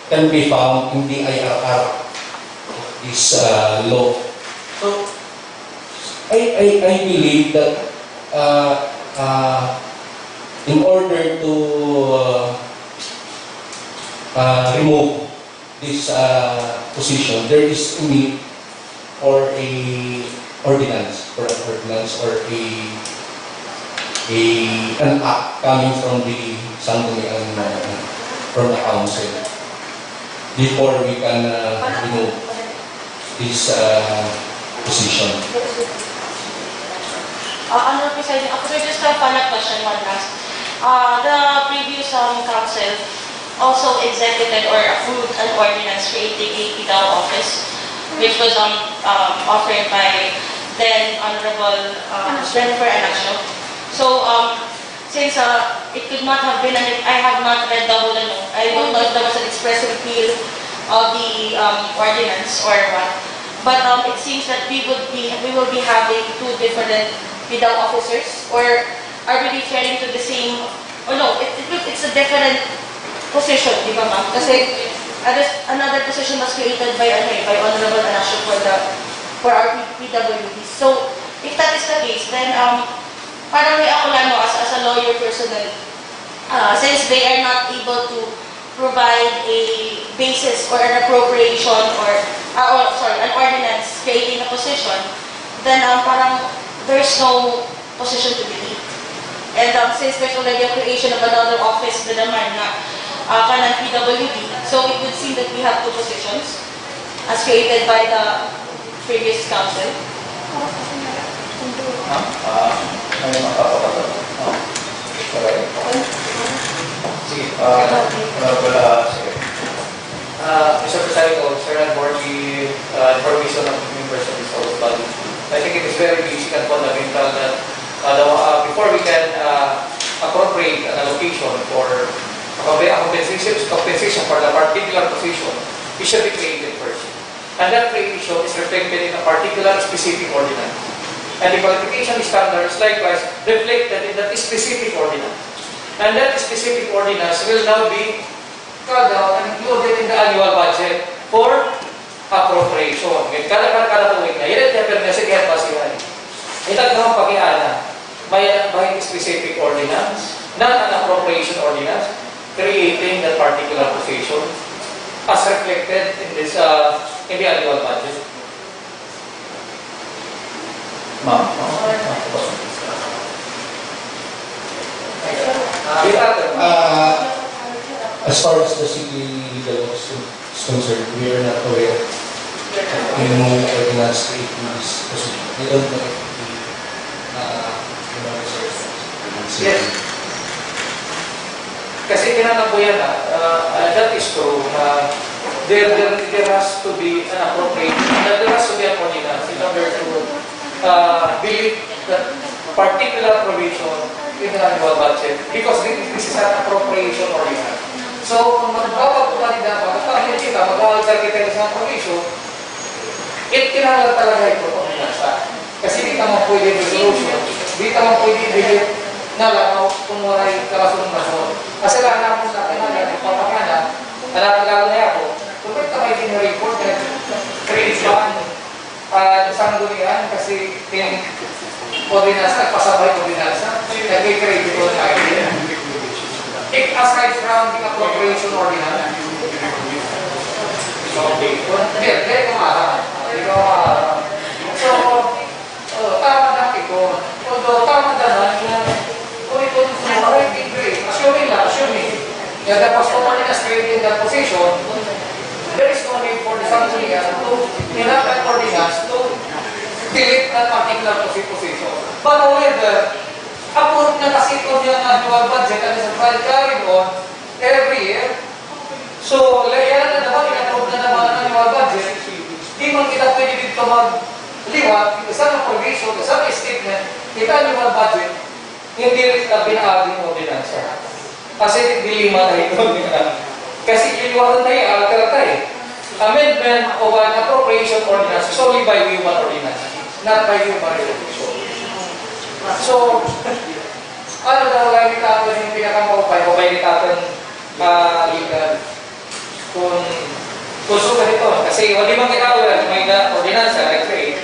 can be found in the IRR of this law. So I believe that in order to remove this position, there is a need for an ordinance or an act coming from the Sangguniang from the council before we can remove this position. Honorable Presiding Officer, just a follow-up question, one last. The previous council also executed or approved an ordinance creating a PIDAW office, which was offered by then Honorable Jennifer Anacta. So, since it could not have been, I have not read the whole, I don't know if there was an express repeal of the ordinance or what. But it seems that we will be having two different PIDAW officers, or are we referring to the same, or no, it's a different position, di ba ma'am? Kasi another position was created by Honorable Anacta for our PWDs. So, if that is the case, then parang may ako lang as a lawyer personally, since they are not able to provide a basis or an appropriation or an ordinance creating a position, then parang there's no position to be. And since there's already a creation of another office na naman na kanang PWD, so it would seem that we have two positions as created by the previous council. May makapapato. Sige, sige. Mr. Presiding Officer, and for the information of the members of this House body, I think it is very basic and fundamental that before we can appropriate an allocation for compensation for the particular position, it should be created first. And that creation is reflected in a particular specific ordinance. And the qualification standards likewise reflected in that specific ordinance. And that specific ordinance will now be called out and included in the annual budget for appropriation. Kada tuwing na, yun ang na sige pa siya. Itag naman pag-iana, may specific ordinance, not an appropriation ordinance, creating that particular position as reflected in this in the annual budget. Ma'am. As far as the city legal is concerned, we are not aware of any ordinance creating this position. We don't know the Yes. Kasi tinanong ko yan that is true na there has to be an appropriation, there has to be an ordinance in order to delete that particular provision in the annual budget because this is an appropriation ordinance. So, kung magpapagpapalid na pagkakalit kita, mag-alter kita sa provision, kinahanglan talaga ito ordinance. Kasi di ka mo pwede resolution, di ka mo pwede delete na lang kung waray karasunod-rason. Kasi lang naman sa akin na nagpapakana, lalo na ako, kung ba't ka may dinireport na credit ba Sangguniang kasi yung ordinance, nagpasabay ordinance, nag-credit ko na idea. If aside from the appropriation ordinance, hindi ko maharap. So, tama na ito. Although tama na kung ito assuming that the customer is creating that position, there is no need for the Sangguniang to enact an ordinance to delete that particular position. But however, approved na kasi ito yung annual budget and is carried on every year. So, yan na naman, in-approve na naman ang annual budget. Di man kita pwede dito magliwat, isang provision, isang statement, ito annual budget, hindi rin ka binaging ordinansa. Kasi dilima na ito. Kasi iliwatan tayo, alter tayo. Amendment of an appropriation ordinance is only by human ordinance, not by human resolution. So, ano daw lang ito yung pinakamaupay, o may itaton legal kung suka nito. Kasi wali bang kinawala, may ordinansa, nag-create,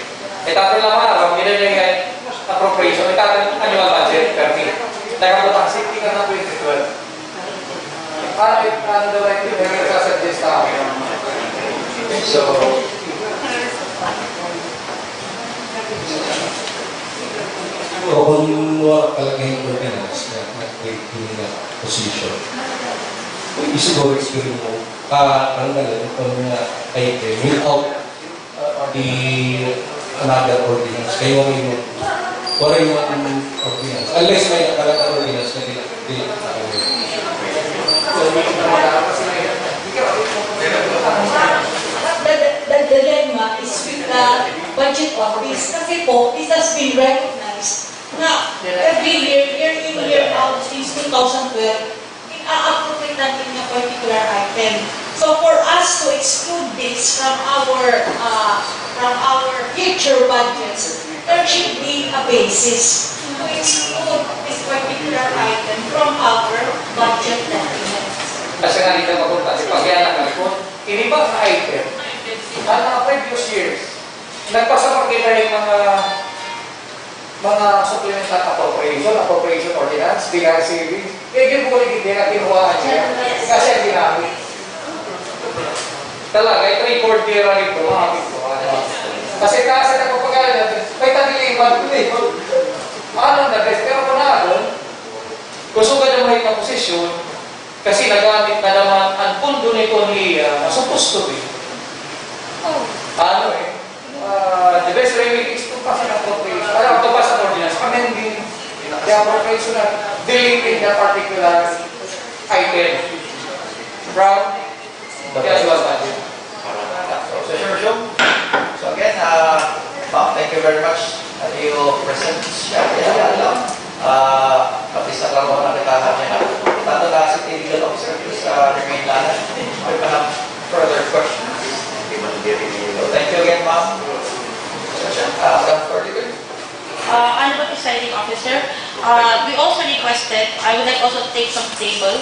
itaton lang araw, minanay appropriation, itaton annual budget per week. Nakaputang safety ka na 2012. Ano daw like yung nagkakasuggest ako? So, kung wala talaga yung ordinance na nag-creating na position, isiguro mo, ang galing kung item without the another ordinance. Kayo may wala yung ordinance. Unless may nakalagay ordinance na The dilemma is with the budget office kasi po, it has been recognized na every year in, year out, since 2012, in-appropriate natin yung particular item. So for us to exclude this from our future budgets, there should be a basis to exclude this particular item from our budget documents. Kasi nga dito mapunta, si Pagyan na po, inibang item, ang mga previous years, nagpasama kita yung mga supplemental appropriation ordinance, bigay savings, yung bulig hindi na kinuhaan niya, kasi ang ginamit. Talaga, ito record nila rito, mga kinuhaan. Kasi na kapagalan natin, may tagiliman ko eh. Ano na, pero kung na doon, gusto ka naman yung posisyon, kasi nagamit na naman ang pundo nito ni supposed to be. The best remedy is to pass an appropriation. To pass an ordinance, amending the appropriation na deleting the particular item from the annual budget. So again, ma'am, thank you very much that you present siya. At least nagkaroon na nagkakaroon niya na. Tato na si legal officer, please remain lang. We have further questions. So thank you again, ma'am. Honorable Presiding Officer, we also requested, I would like also to take some table.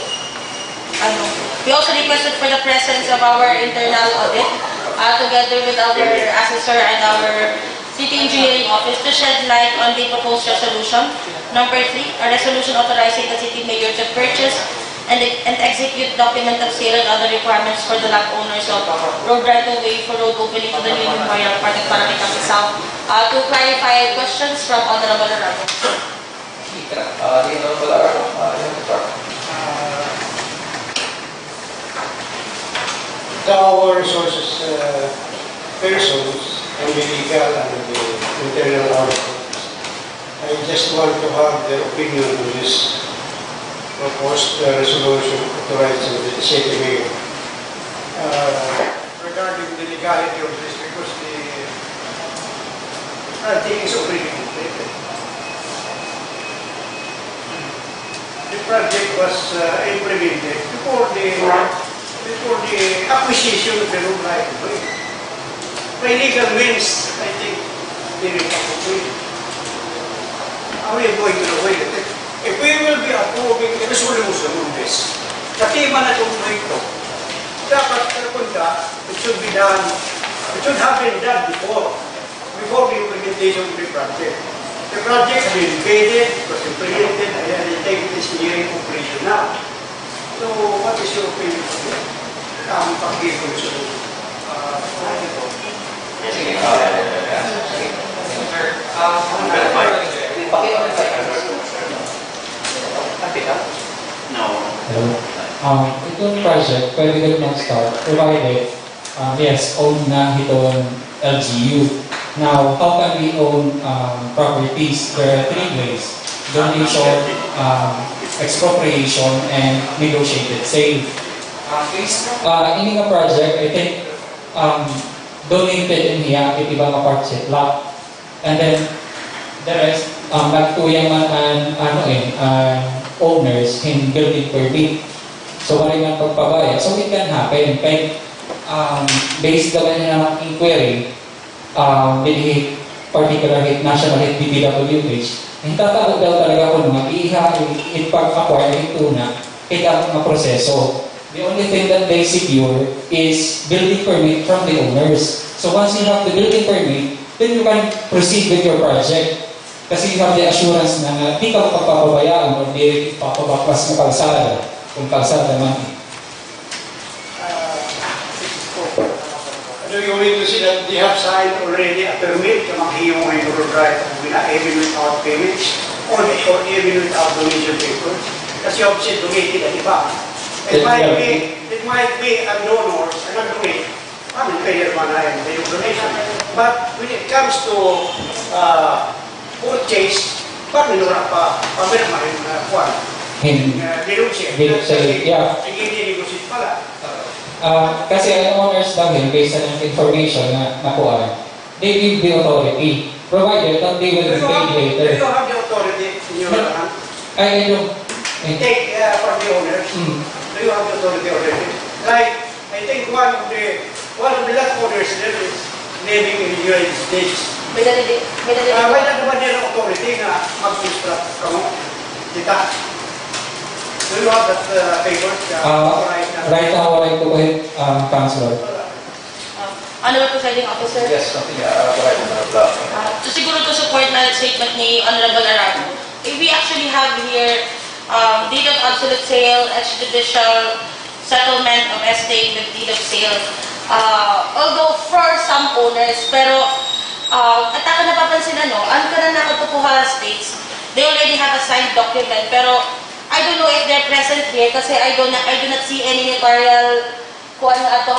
We also requested for the presence of our internal audit, together with our assessor and our City Engineering Office to shed light on the proposed resolution. Number 3, a resolution authorizing the city mayor to purchase and execute document of sale and other requirements for the lot owners of road right-of-way for road opening to the new memorial park at Paranaque South. To clarify questions from Honorable Arago. Our resources persons and the legal and the internal auditors. I just want to have their opinion on this proposed resolution authorizing the city mayor. Regarding the legality of this, because I think it's already completed. The project was implemented before the acquisition of the road right of way. By legal means, I think they will complete. How are you going to the way that if we will be approving the resolution on this, katima na itong ito, dapat punta, it should be done, it should have been done before the implementation of the project. The project has been paid, it was implemented, and the take this nearing operation now. So, what is your opinion on that? Ang pag-ipon solution. Itong project, pwede ko mag-start, provided, yes, own na itong LGU. Now, how can we own properties? There are 3 ways: donation, expropriation, and negotiated sale. In a project, I think, donated in here, itibang apartment lot. And then, the rest, nagtuyang man owners in building permit. So, wala nga pagpabaya. So, it can happen. Kaya, based naman ng inquiry, with particular hit, national hit, DPWH, tatawag daw talaga kung mag-iha, ipag-acquire ito na, kaya mga proseso. The only thing that they secure is building permit from the owners. So once you have the building permit, then you can proceed with your project. Kasi you have the assurance na di ka magpapabayaan o di papabaklas na kalsada, kung kalsada man. Do you mean to say that they have signed already a permit to maghiyong ngayon road right even without payments or even without donation papers? Kasi you have said donated at iba. It might be a donor, an donate, payer man ay may donation. But when it comes to purchase, paano nura pa, pamirmahin na kuwan? Denunce. Yeah. Hindi-negotiate pala. Kasi ang owners dahil based on information na nakuha, they give the authority, provided that they will be paid later. Do you have the authority in your hand? I don't. Take from the owners. Do you have the authority already? Like, I take one of the last owners there is living in the United States. May nalili. May naman niya ng authority na mag-instruct ka mo. Kita. Do you have that paper? Right now, what I do with Councilor. Honorable Presiding Officer. Yes, something, right on the block. So siguro to support na statement ni Honorable Arago, we actually have here deed of absolute sale, extrajudicial settlement of estate with deed of sale. Although for some owners, pero at ako napapansin ang kanan na Katupuha states, they already have a signed document, pero I don't know if they're present here kasi I do not see any notarial kung ano ato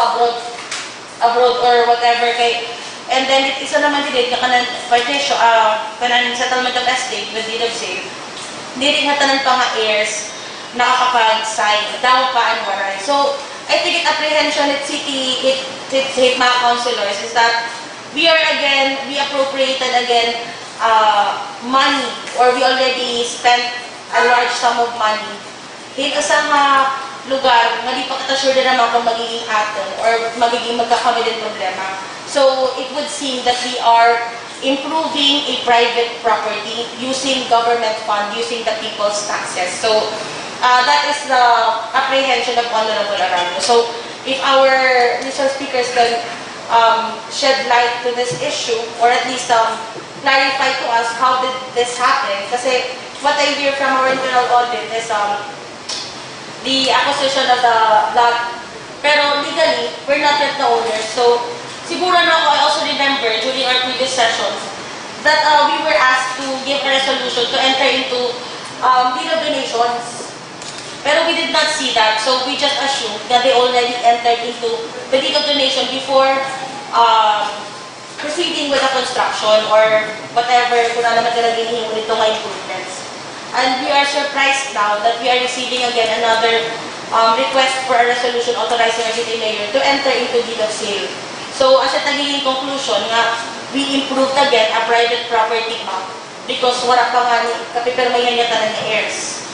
abroad or whatever kay. And then it isa naman din kanan partition kanan settlement of estate with deed of sale. Hindi rin tanan pa nga heirs nakakapag-sign daw pa ang waray. So I think it apprehension at city it mga councilors is that we appropriated again money or we already spent a large sum of money. Hindi sa lugar, hindi pa kita-sure na naman kung magiging atin or magiging magkakami din problema. So, it would seem that we are improving a private property using government fund, using the people's taxes. So, that is the apprehension of Honorable Arago. So, if our Mr. Speakers can shed light to this issue or at least clarify to us how did this happen. Kasi what I hear from our internal audit is the acquisition of the lot. Pero legally, we're not yet the owners. So, siguro I also remember during our previous sessions that we were asked to give a resolution to enter into deed of donations. Pero we did not see that. So, we just assumed that they already entered into the deed of donation before proceeding with the construction or whatever kung ano naman talaga hinihingi nito ng improvements. And we are surprised now that we are receiving again another request for a resolution authorizing our city mayor to enter into deed of sale. So, as a nagiging conclusion nga, we improved again a private property map because wala pa nga kapipirmayan niya tanan ng heirs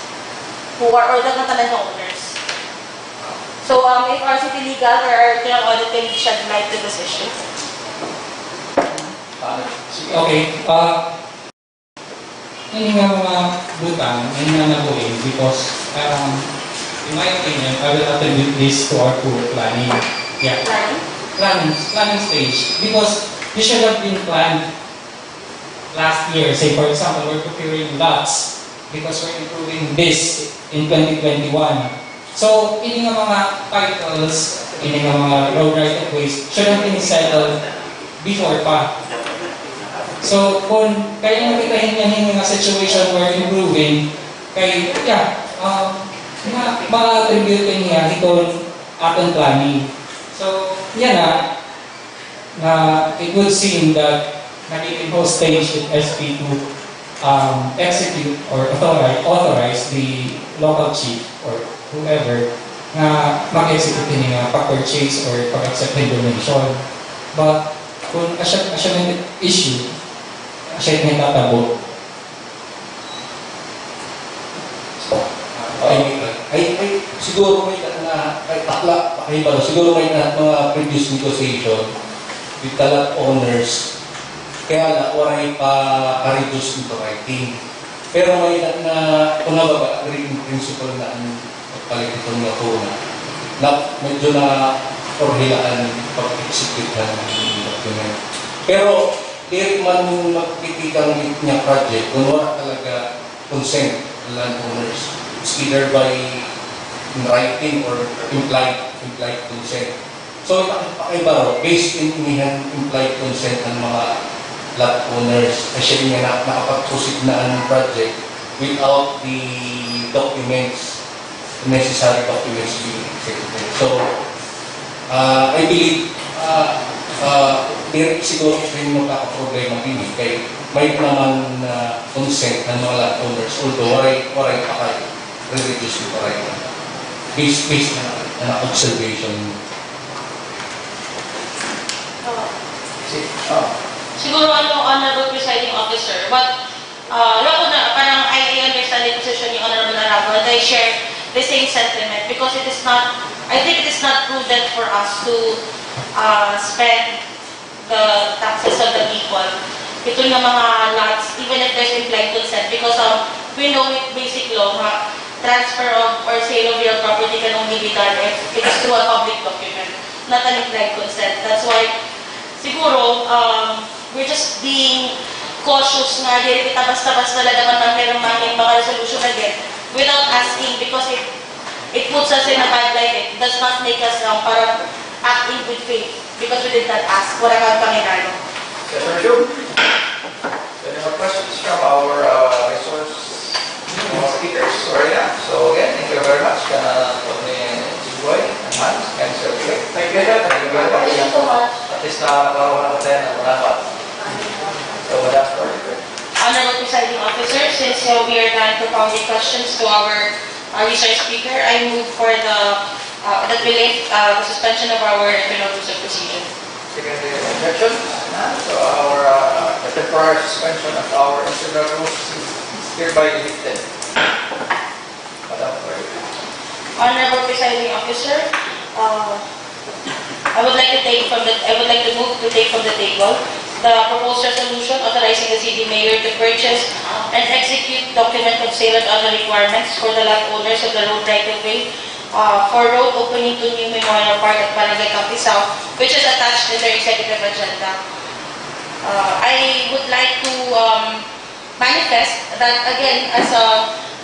who are or the tanan ng owners. So, if our city legal or our internal audit can shed light to this issue. Okay, hindi nga mga butang, hindi nga nabuhin because in my opinion, I will attribute this to our poor planning. Yeah. Planning stage. Because this should have been planned last year. Say for example, we're procuring lots because we're improving this in 2021. So, hindi nga mga titles, hindi nga mga road right of ways should have been settled before pa. So, kung kaya nakitahin yan yung situation we're improving, ma-attribute niya itong atong planning. So, yan na it would seem that naging hostage with SP to execute or authorize the local chief or whoever na mag-execute niya pag-purchase or pag-accept ng donation. But, kung asya ng issue, asya ng tatabo. Siguro may siguro may mga previous negotiation with the lot owners kaya na oray pa-reduce nito writing. Pero may kung nabaga agreeing principle na ang pagpalit itong natuna na medyo na orhilaan pag-execute ng document. Pero di man magpipitang niya project kung wala talaga consent ng landowners. It's either by writing or implied consent. So, ipakibaro, based in implied consent ng mga lot owners, kasi nga nakapag-proceed na ang project without the documents, necessary documents being executed. So, I believe, siguro rin magkakaproblema din kay may naman consent ng mga lot owners, although waray pa kayo, re-reduce yung waray na. Based na observation. Siguro Honorable Presiding Officer, parang I understand the position ni Honorable Arago and I share the same sentiment because it is not, I think it is not true prudent for us to spend the taxes of the people. Ito ng mga lots, even if there's implied consent, because we know it basic law, transfer of or sale of real property can only be done if it is through a public document, not an implied consent. That's why, siguro, we're just being cautious na hindi kita basta-basta lalaman ng mga resolution again without asking, because it puts us in a bad light. It does not make us parang act in good faith because we did not ask. Wala kang panginalo. Any more questions from our resource speakers? Sorry na. So again, thank you very much. Boy, Emman, and Sir. Thank you, sir. Thank you so much. At least nakakaroon ako tayo ng malapat. So that's for you. Honorable Presiding Officer, since we are done propounding questions to our resource speaker, I move for that we lift the suspension of our internal rules of procedure. Second, the objection. So our temporary suspension of our internal rules is hereby lifted. Madam Clerk. Honorable Presiding Officer, I would like to move to take from the table the proposed resolution authorizing the city mayor to purchase and execute document of sale and other requirements for the lot owners of the road right-of-way for road opening to new memorial park at Barangay Campi South, which is attached in their executive agenda. I would like to manifest that, again, as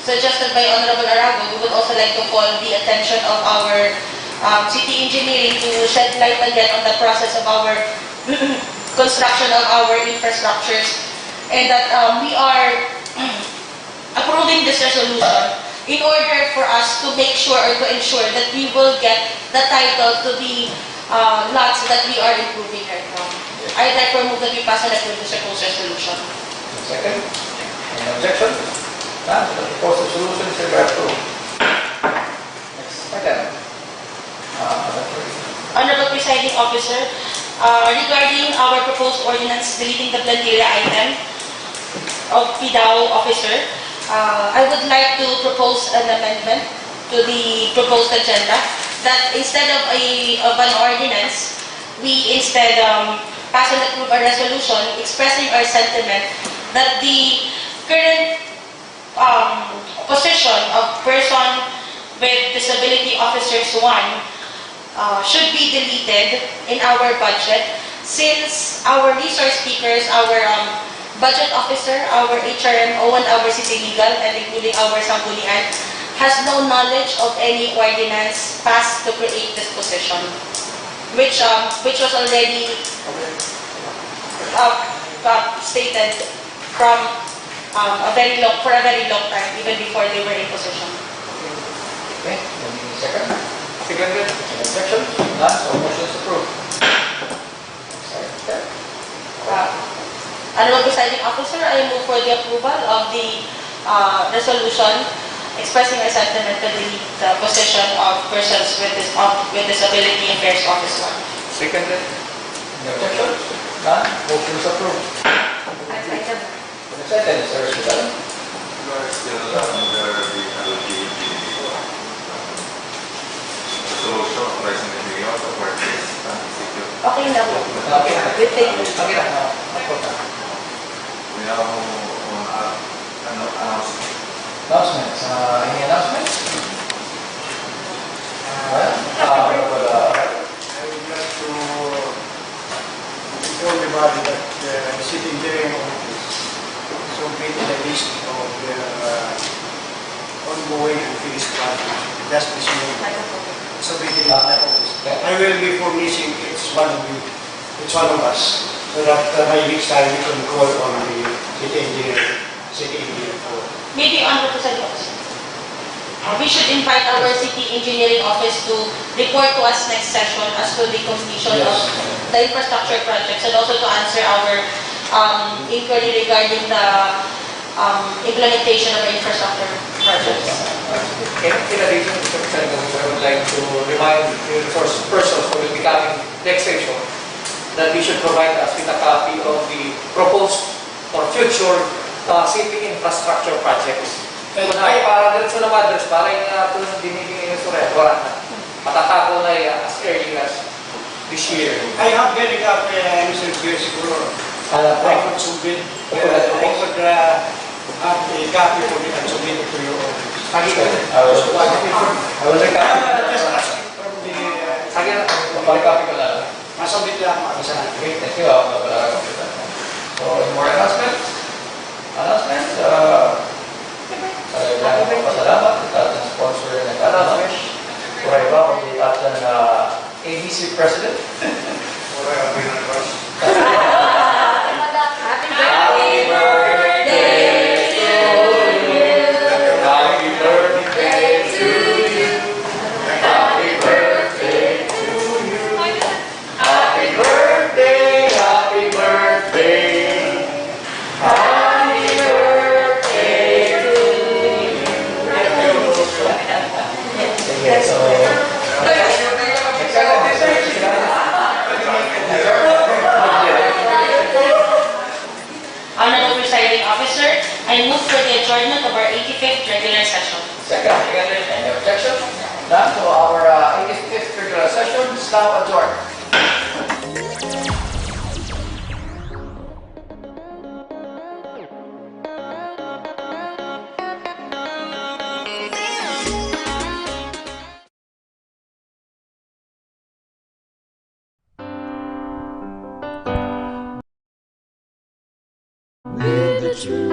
suggested by Honorable Arago, we would also like to call the attention of our city engineering to shed light again on the process of our construction of our infrastructures, and that we are approving this resolution in order for us to make sure or to ensure that we will get the title to the lots that we are improving right now. I therefore move that we pass and approve this proposed resolution. Second. Any objection? None. The proposed resolution is hereby approved. Next item. Honorable Presiding Officer, regarding our proposed ordinance deleting the plantilla item of PDAO officer, I would like to propose an amendment to the proposed agenda that instead of an ordinance, we instead pass and approve a resolution expressing our sentiment that the current position of person with disability officers 1 should be deleted in our budget, since our resource speakers, our budget officer, our HRMO, and our city legal, and including our Sangguniang, has no knowledge of any ordinance passed to create this position, which was already stated from a very long time, even before they were in position. Okay. Any second? Seconded. Any objection? None. So motion is approved. Honorable Presiding Officer, I move for the approval of the resolution expressing a sentiment to delete the position of persons with disability affairs officer. Seconded. Any objection? None. Motion is approved. Next item is Sir Sadac. You are still under the resolution authorizing the mayor to purchase and execute. Okay na po. Okay. Okay na. We have an announcement. Announcements. Any announcements? Well, I would like to inform everybody that the city engineering office is completing a list of their ongoing and finished projects. Just this morning, submitted in my office. I will be furnishing each one of us, so that by next time we can call on the city engineer for. Maybe Honorable Presiding Officer, we should invite our city engineering office to report to us next session as to the completion of the infrastructure projects, and also to answer our inquiry regarding the implementation of the infrastructure projects. In addition, Mr. President, I would like to remind the resource persons who will be coming next session that we should provide us with a copy of the proposed or future city infrastructure projects. Ay, para diretso na madres, para yung tulong diniging yung surya, wala na. matatapon ay as early as this year. I have getting up Mr. Pierre siguro. Alam I ko, could submit, I could have a copy for it and submit it to your office. lagi ko. I will Just recap. ask from the, Lagi na, papalikapi ko lang. masubmit lang ako sa akin. Okay, thank you. So, more announcements? Announcements? Pasalamat sa ating sponsor ng announcement. Kuya Kurt, the ating ABC President. Happy birthday to you. Happy birthday to you. Happy birthday to you. Happy birthday, happy birthday. Happy birthday to you. Sige, so... Honorable Presiding Officer, I move for the adjournment of our 85th regular session. Second, any objection? None, so our 85th regular session is now adjourned.